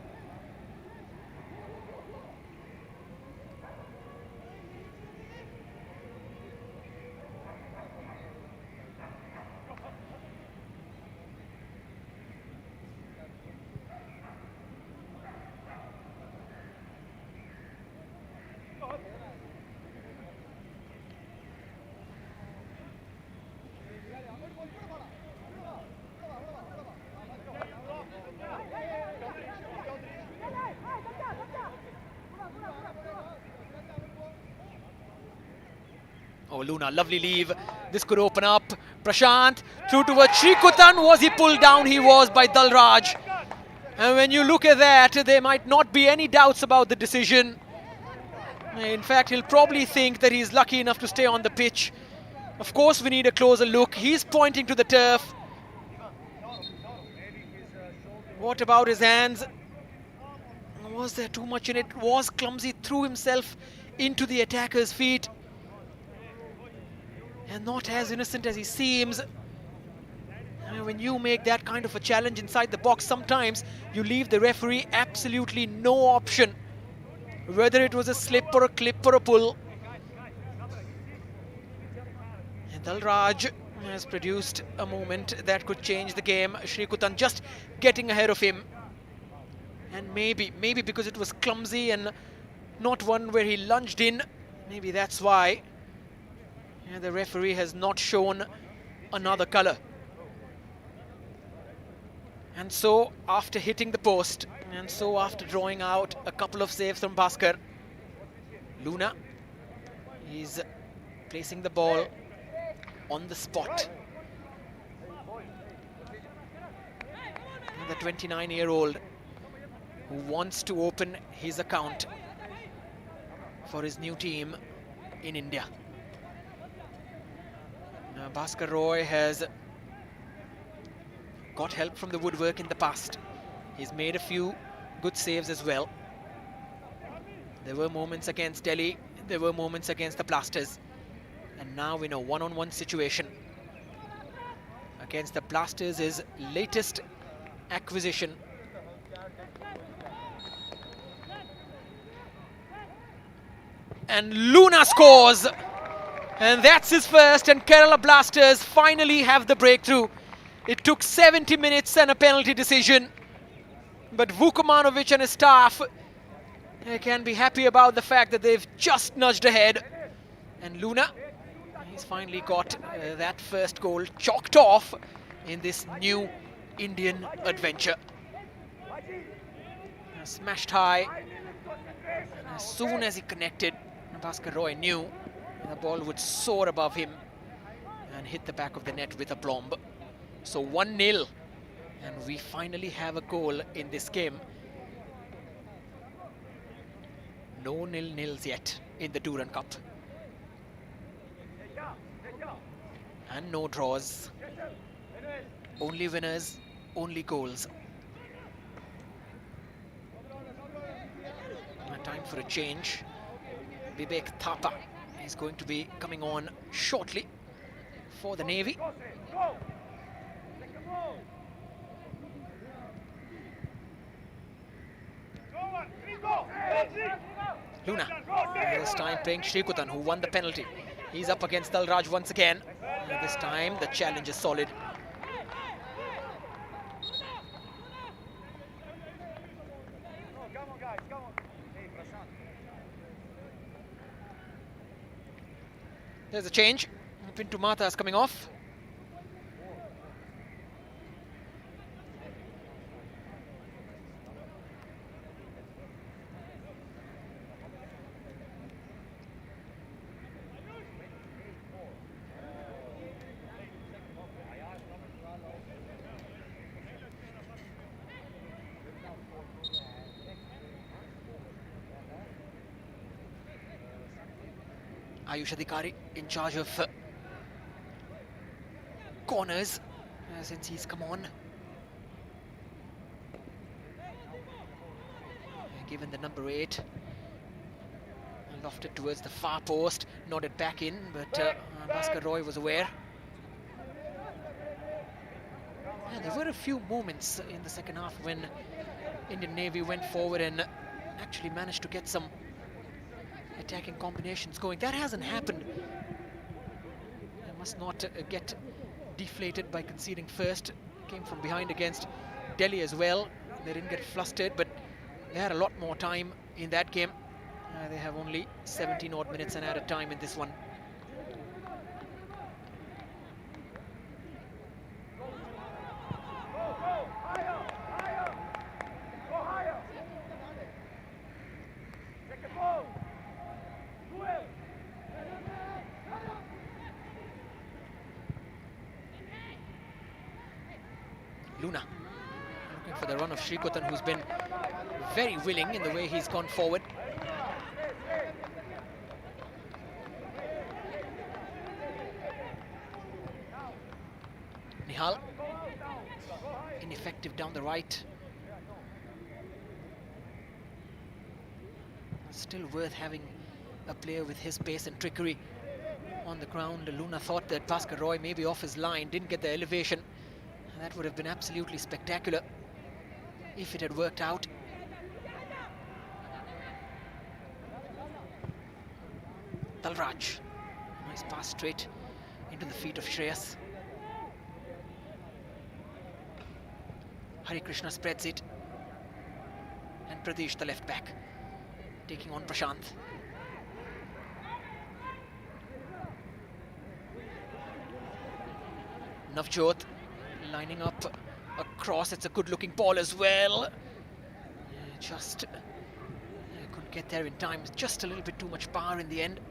Oh, Luna, lovely leave. This could open up. Prashant through towards Shrikutan. Was he pulled down? He was by Dalraj. And when you look at that, there might not be any doubts about the decision. In fact, he'll probably think that he's lucky enough to stay on the pitch. Of course, we need a closer look. He's pointing to the turf. What about his hands? Was there too much in it? Was clumsy, threw himself into the attacker's feet. And not as innocent as he seems. When you make that kind of a challenge inside the box, sometimes you leave the referee absolutely no option, whether it was a slip or a clip or a pull. And Dalraj has produced a moment that could change the game. Shrikutan just getting ahead of him. And maybe because it was clumsy and not one where he lunged in, maybe that's why the referee has not shown another colour. And so, after hitting the post, and so after drawing out a couple of saves from Bhaskar, Luna is placing the ball on the spot. And the 29-year-old who wants to open his account for his new team in India. Now, Bhaskar Roy has got help from the woodwork in the past. He's made a few good saves as well. There were moments against Delhi, there were moments against the Blasters, and now in a one-on-one situation against the Blasters, his latest acquisition. And Luna scores, and that's his first, and Kerala Blasters finally have the breakthrough. It took 70 minutes and a penalty decision, but Vukomanovic and his staff can be happy about the fact that they've just nudged ahead. And Luna, he's finally got that first goal chalked off in this new Indian adventure. Smashed high, and as soon as he connected, Bhaskar Roy knew the ball would soar above him and hit the back of the net with a plomb. So 1-0, and we finally have a goal in this game. No nil-nils yet in the Durand Cup. And no draws. Only winners, only goals. Time for a change. Vivek Thapa is going to be coming on shortly for the Navy. Luna, this time playing Shrikutan, who won the penalty. He's up against Dalraj once again. And this time the challenge is solid. There's a change. Pintu Mata is coming off. Ayush Adhikari in charge of corners since he's come on. Given the number 8, lofted towards the far post, nodded back in, but Bhaskar Roy was aware. And there were a few moments in the second half when Indian Navy went forward and actually managed to get some attacking combinations going. That hasn't happened. I must not get deflated by conceding first. Came from behind against Delhi as well. They didn't get flustered, but they had a lot more time in that game. They have only 17 odd minutes and added time in this one. Luna looking for the run of Shrikutan, who's been very willing in the way he's gone forward. Nihal, ineffective down the right. Still worth having a player with his pace and trickery on the ground. Luna thought that Bhaskar Roy may be off his line, didn't get the elevation, And that would have been absolutely spectacular if it had worked out. Dalraj, nice pass straight into the feet of Shreyas. Hari Krishna spreads it, and Pradesh, the left back, taking on Prashant. Navjot lining up across. It's a good looking ball as well. Just couldn't get there in time. Just a little bit too much power in the end.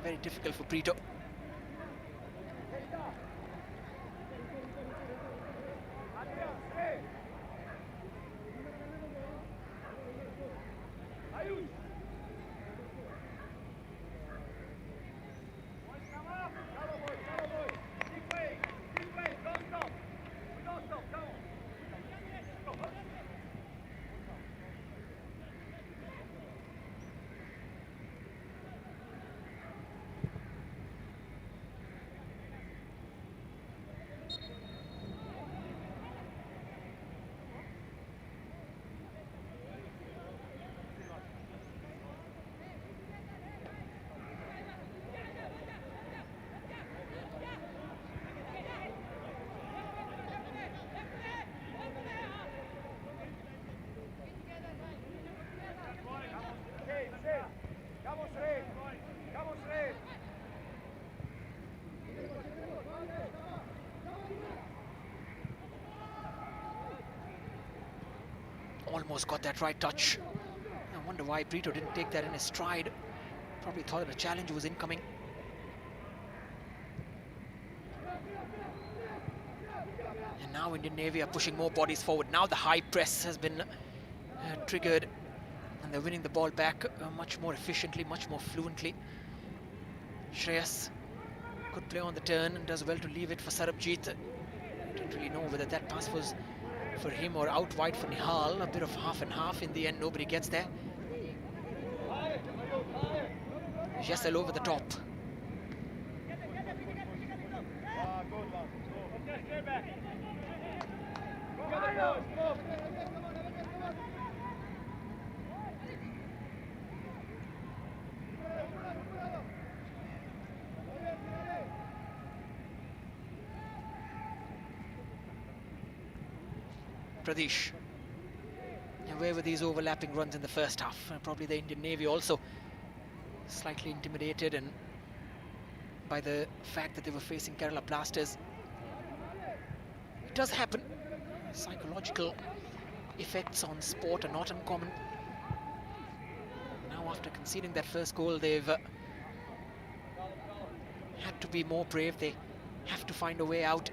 Very difficult for Brito. Almost got that right touch. I wonder why Brito didn't take that in his stride. Probably thought that a challenge was incoming. And now Indian Navy are pushing more bodies forward. Now the high press has been triggered, and they're winning the ball back much more efficiently, much more fluently. Shreyas could play on the turn and does well to leave it for Sarabjit. Didn't really know whether that pass was for him or out wide for Nihal. A bit of half and half in the end. Nobody gets there. Jessel over the top. Pradesh. And where were these overlapping runs in the first half? Probably the Indian Navy also slightly intimidated and by the fact that they were facing Kerala Blasters. It does happen. Psychological effects on sport are not uncommon. Now after conceding that first goal, they've had to be more brave. They have to find a way out.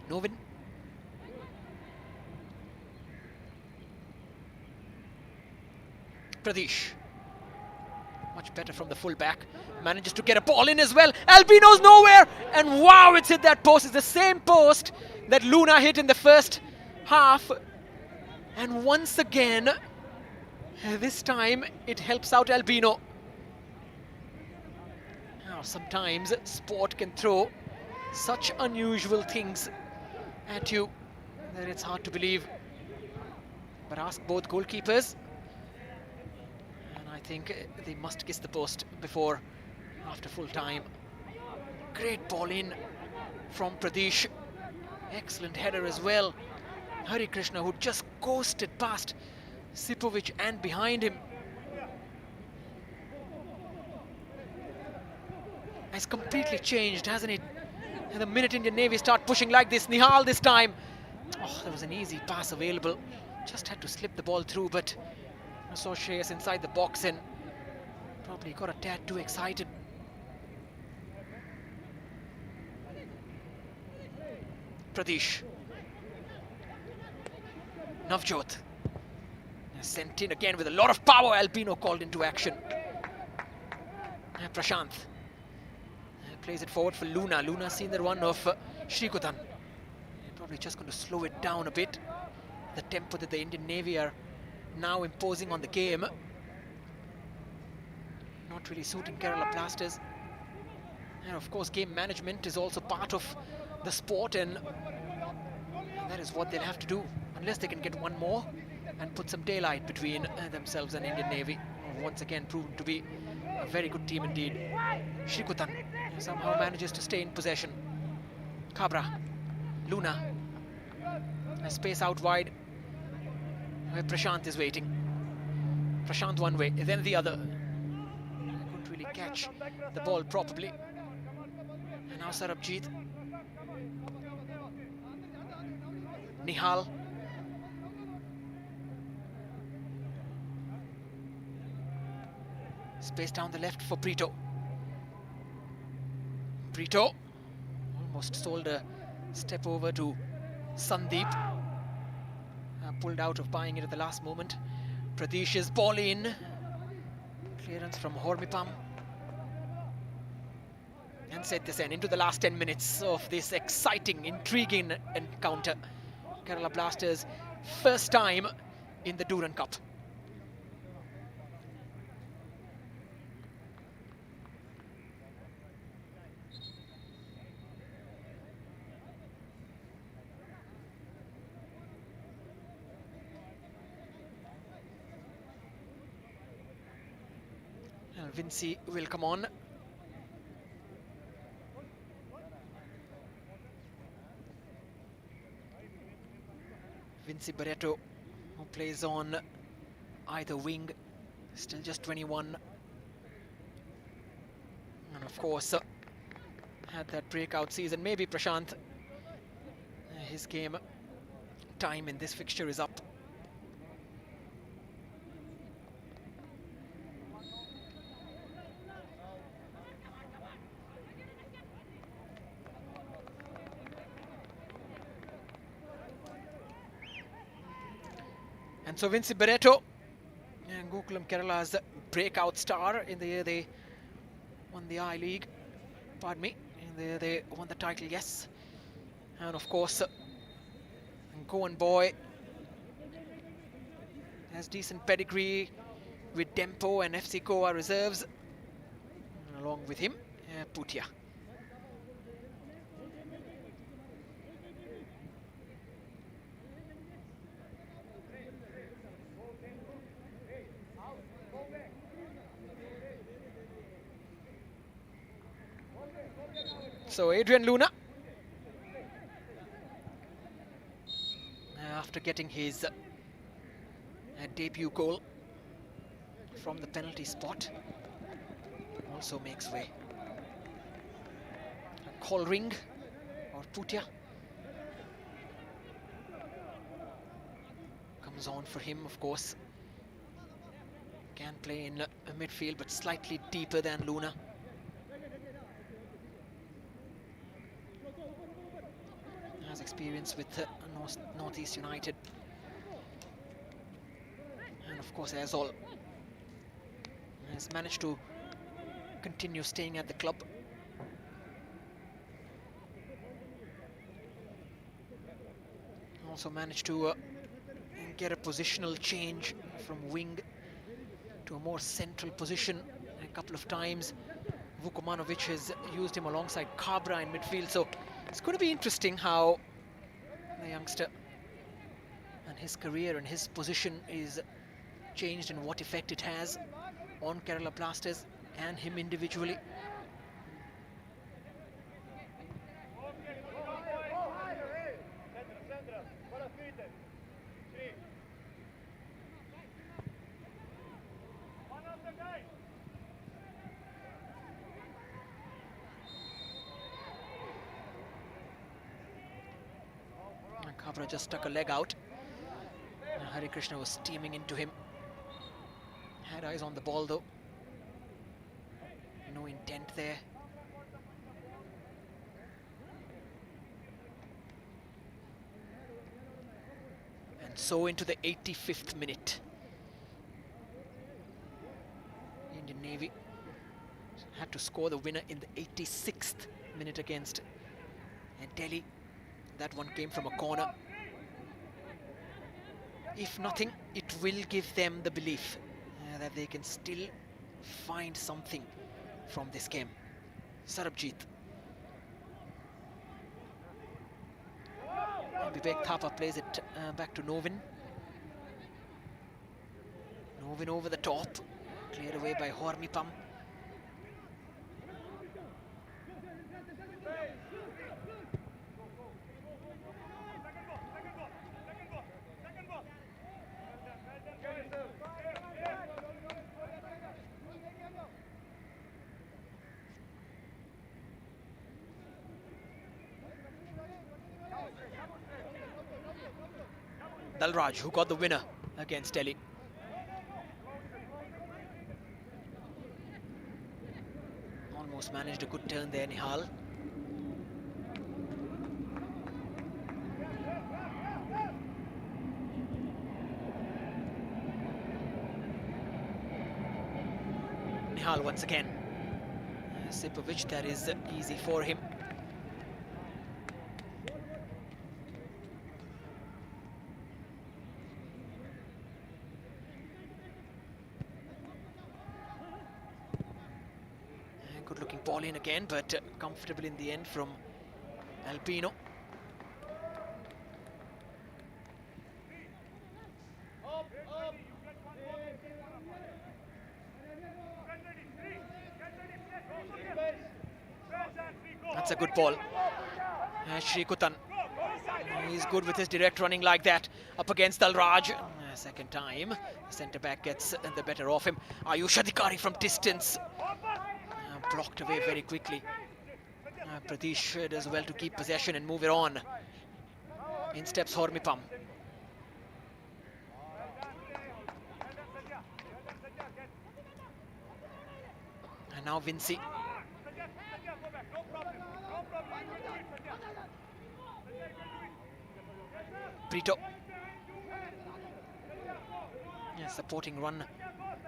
Novin. Pradesh. Much better from the full back. Manages to get a ball in as well. Albino's nowhere. And wow, it's hit that post. It's the same post that Luna hit in the first half. And once again, this time it helps out Albino. Now, sometimes sport can throw such unusual things at you that it's hard to believe. But ask both goalkeepers, and I think they must kiss the post before, after full time. Great ball in from Pradesh. Excellent header as well. Hari Krishna, who just coasted past Sipovic and behind him, has completely changed, hasn't it? And the minute Indian Navy start pushing like this, Nihal this time. Oh, there was an easy pass available. Just had to slip the ball through, but I saw Shreyas inside the box and probably got a tad too excited. Pradesh. Navjot sent in again with a lot of power. Albino called into action. Prashant plays it forward for Luna. Luna seen the run of Shrikutan. Probably just going to slow it down a bit. The tempo that the Indian Navy are now imposing on the game, not really suiting Kerala Blasters. And of course, game management is also part of the sport, and that is what they'll have to do, unless they can get one more and put some daylight between themselves and Indian Navy. Once again proven to be a very good team indeed. Shrikutan somehow manages to stay in possession. Kabra, Luna, a space out wide where Prashant is waiting. Prashant one way, then the other. Couldn't really catch the ball properly. And now Sarabjit. Nihal. Space down the left for Brito. Brito almost sold a step over to Sandeep. Pulled out of buying it at the last moment. Pradesh's ball in. Clearance from Hormipam. And set this end into the last 10 minutes of this exciting, intriguing encounter. Kerala Blasters' first time in the Durand Cup. Vinci will come on. Vinci Barreto, who plays on either wing, still just 21. And of course, had that breakout season. Maybe Prashant, his game time in this fixture is up. And so Vinci Barreto, and Gokulam Kerala's breakout star in the year they won the I-League. Pardon me, in the year they won the title, yes. And of course, Goan boy has decent pedigree with Dempo and FC Goa reserves. And along with him, Putia. So Adrian Luna, after getting his debut goal from the penalty spot, also makes way. A call ring or Putia comes on for him, of course. Can play in midfield, but slightly deeper than Luna. Has experience with Northeast United, and of course Azol has managed to continue staying at the club. Also managed to get a positional change from wing to a more central position a couple of times. Vukomanovic has used him alongside Kabra in midfield, so it's going to be interesting how the youngster and his career and his position is changed and what effect it has on Kerala Blasters and him individually. Kabra just stuck a leg out. Hari Krishna was steaming into him. Had eyes on the ball though. No intent there. And So into the 85th minute. Indian Navy had to score the winner in the 86th minute against Delhi. That one came from a corner. If nothing, it will give them the belief that they can still find something from this game. Sarabjit. Vivek Thapa plays it back to Novin. Novin over the top. Cleared away by Hormipam. Dalraj, who got the winner against Delhi. Almost managed a good turn there, Nihal. Nihal once again. Sipovic, that is easy for him. Good looking ball in again, but comfortable in the end from Alpino. That's a good ball. Shrikutan. He's good with his direct running like that. Up against Dalraj. Second time. The centre back gets the better of him. Ayush Adhikari from distance. Blocked away very quickly. Pradesh does well to keep possession and move it on. In steps Hormipam. And now Vinci. Brito. Yeah, supporting run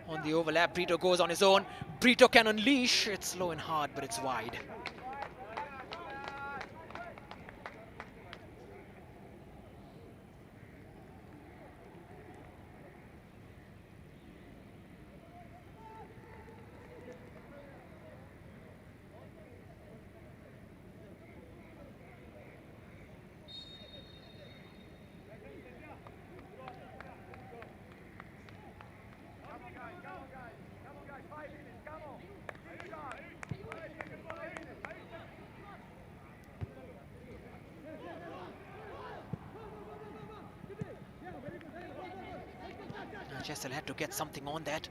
on the overlap. Brito goes on his own. Brito can unleash. It's low and hard, but it's wide. Jessel had to get something on that.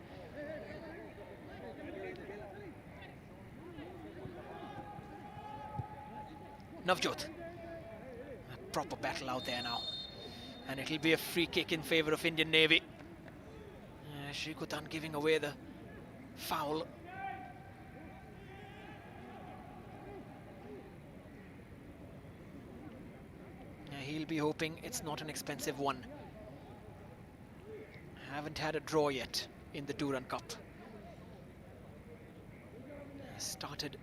Navjot. A proper battle out there now. And it'll be a free kick in favour of Indian Navy. Shrikutan giving away the foul. He'll be hoping it's not an expensive one. Haven't had a draw yet in the Durand Cup. Started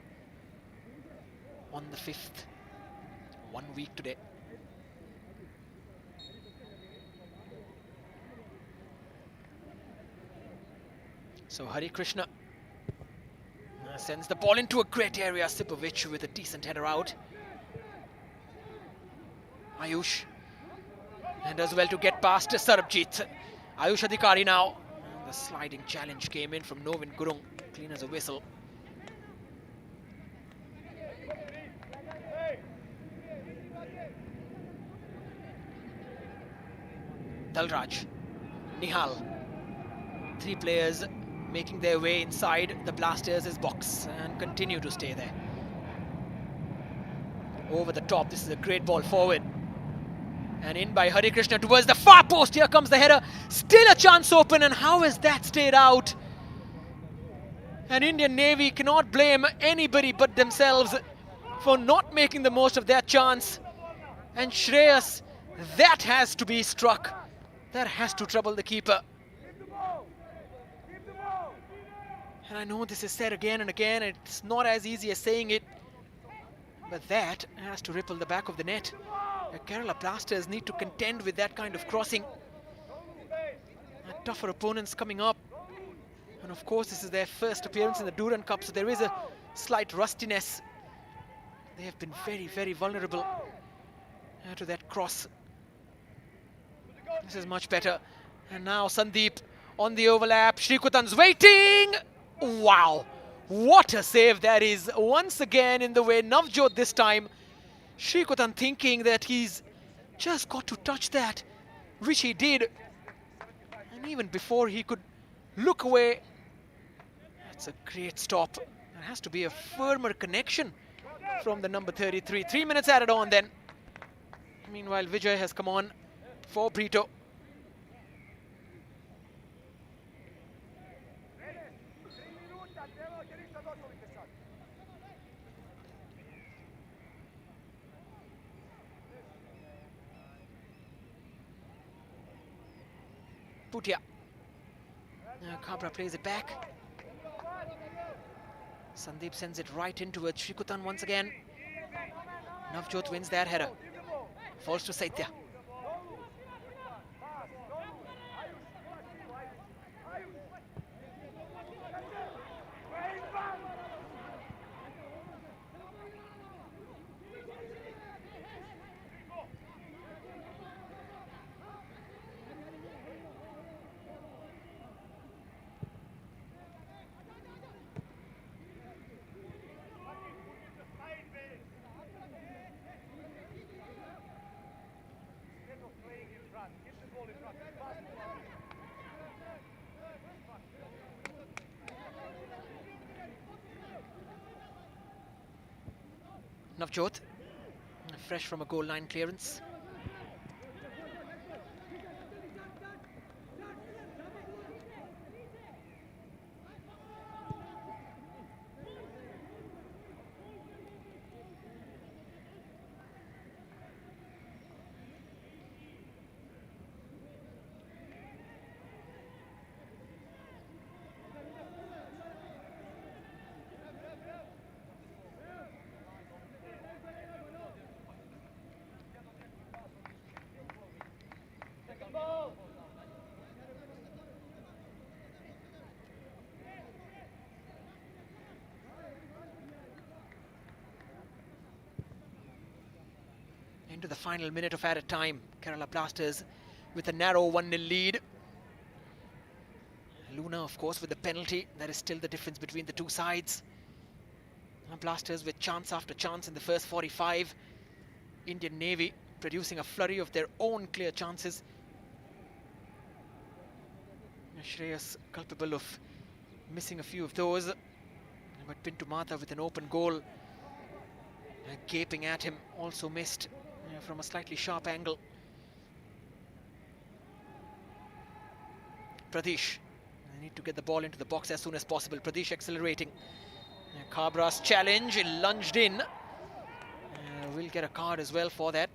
on the 5th, 1 week today. So Hari Krishna sends the ball into a great area. Sipovic with a decent header out. Ayush and does well to get past Sarabjit. Ayush Adhikari now. And the sliding challenge came in from Novin Gurung. Clean as a whistle. Dalraj. Nihal. 3 players making their way inside the Blasters' box and continue to stay there. Over the top. This is a great ball forward. And in by Hari Krishna towards the far post. Here comes the header. Still a chance open. And how has that stayed out? And Indian Navy cannot blame anybody but themselves for not making the most of that chance. And Shreyas, that has to be struck That has to trouble the keeper. Keep the ball. Keep the ball. And I know this is said again and again, it's not as easy as saying it, but that has to ripple the back of the net. Kerala Blasters need to contend with that kind of crossing. Tougher opponents coming up. And of course, this is their first appearance in the Durand Cup, so there is a slight rustiness. They have been very, very vulnerable to that cross. This is much better. And now Sandeep on the overlap. Shrikutan's waiting. Wow. What a save that is. Once again in the way. Navjot this time. Shrikutan thinking that he's just got to touch that, which he did. And even before he could look away, that's a great stop. There has to be a firmer connection from the number 33. 3 minutes added on then. Meanwhile, Vijay has come on for Brito. Putia. Now Kabra plays it back. Sandeep sends it right in towards Shrikutan once again. Navjot wins that header. Falls to Saitya. Navjot, fresh from a goal line clearance. Into the final minute of added time. Kerala Blasters with a narrow 1-0 lead. Luna, of course, with the penalty. That is still the difference between the two sides. Blasters with chance after chance in the first 45. Indian Navy producing a flurry of their own clear chances. Shreyas culpable of missing a few of those. But Pintu Mata with an open goal. Gaping at him, also missed from a slightly sharp angle. Pradesh, they need to get the ball into the box as soon as possible. Pradesh accelerating. Kabra's challenge, lunged in. Will get a card as well for that.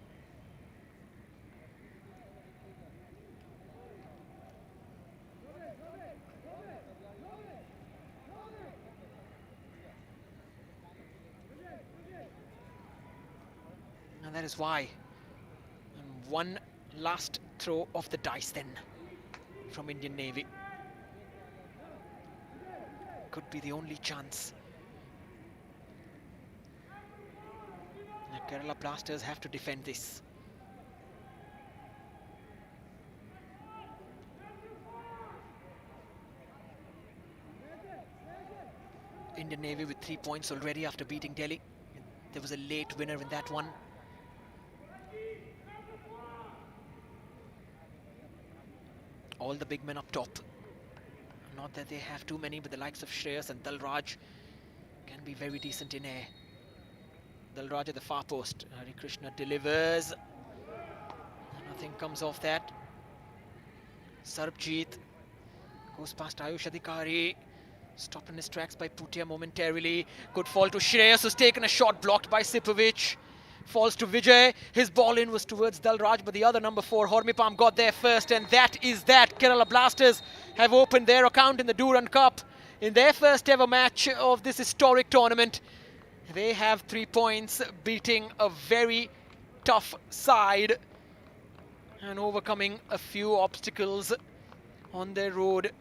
And that is why. And one last throw of the dice then from Indian Navy. Could be the only chance. The Kerala Blasters have to defend this. Indian Navy with 3 points already after beating Delhi. There was a late winner in that one. All the big men up top. Not that they have too many, but the likes of Shreyas and Dalraj can be very decent in air. Dalraj at the far post. Hari Krishna delivers. Nothing comes off that. Sarbjeet goes past Ayush Adhikari. Stopped in his tracks by Putia momentarily. Good fall to Shreyas, who's taken a shot blocked by Sipovic. falls to Vijay. His ball in was towards Dalraj, but the other number 4, Hormipam, got there first, and that is that. Kerala Blasters have opened their account in the Durand Cup in their first ever match of this historic tournament. They have 3 points, beating a very tough side and overcoming a few obstacles on their road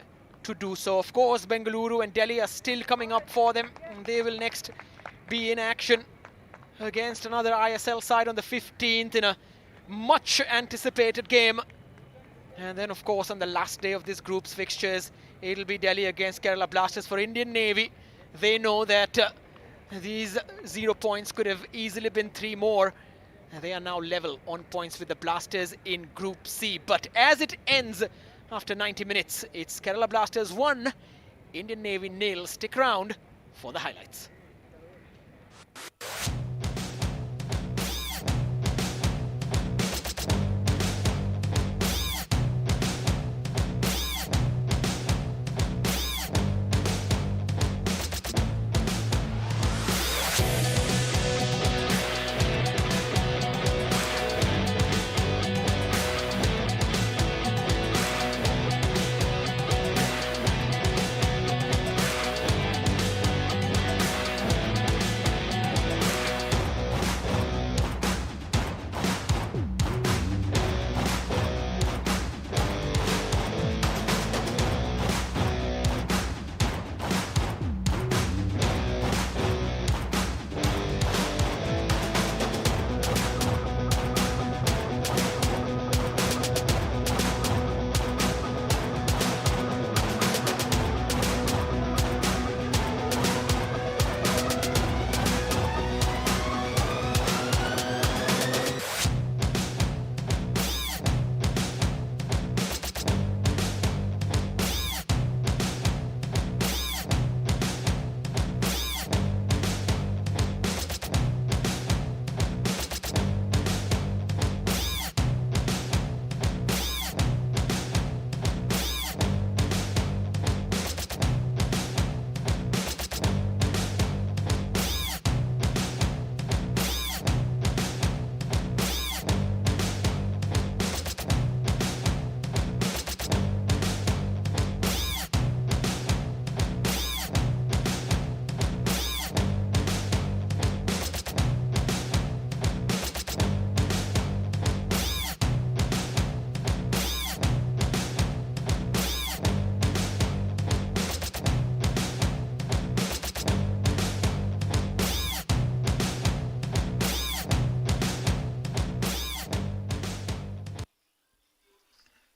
to do so. Of course, Bengaluru and Delhi are still coming up for them. They will next be in action against another ISL side on the 15th in a much anticipated game. And then, of course, on the last day of this group's fixtures, it'll be Delhi against Kerala Blasters. For Indian Navy, they know that these 0 points could have easily been 3 more. They are now level on points with the Blasters in Group C. But as it ends after 90 minutes, it's Kerala Blasters 1, Indian Navy 0. Stick around for the highlights.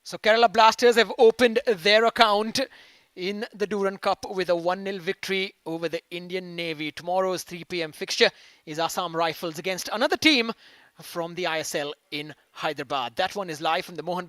So Kerala Blasters have opened their account in the Durand Cup with a 1-0 victory over the Indian Navy. Tomorrow's 3 p.m. fixture is Assam Rifles against another team from the ISL in Hyderabad. That one is live from the Mohan Bagan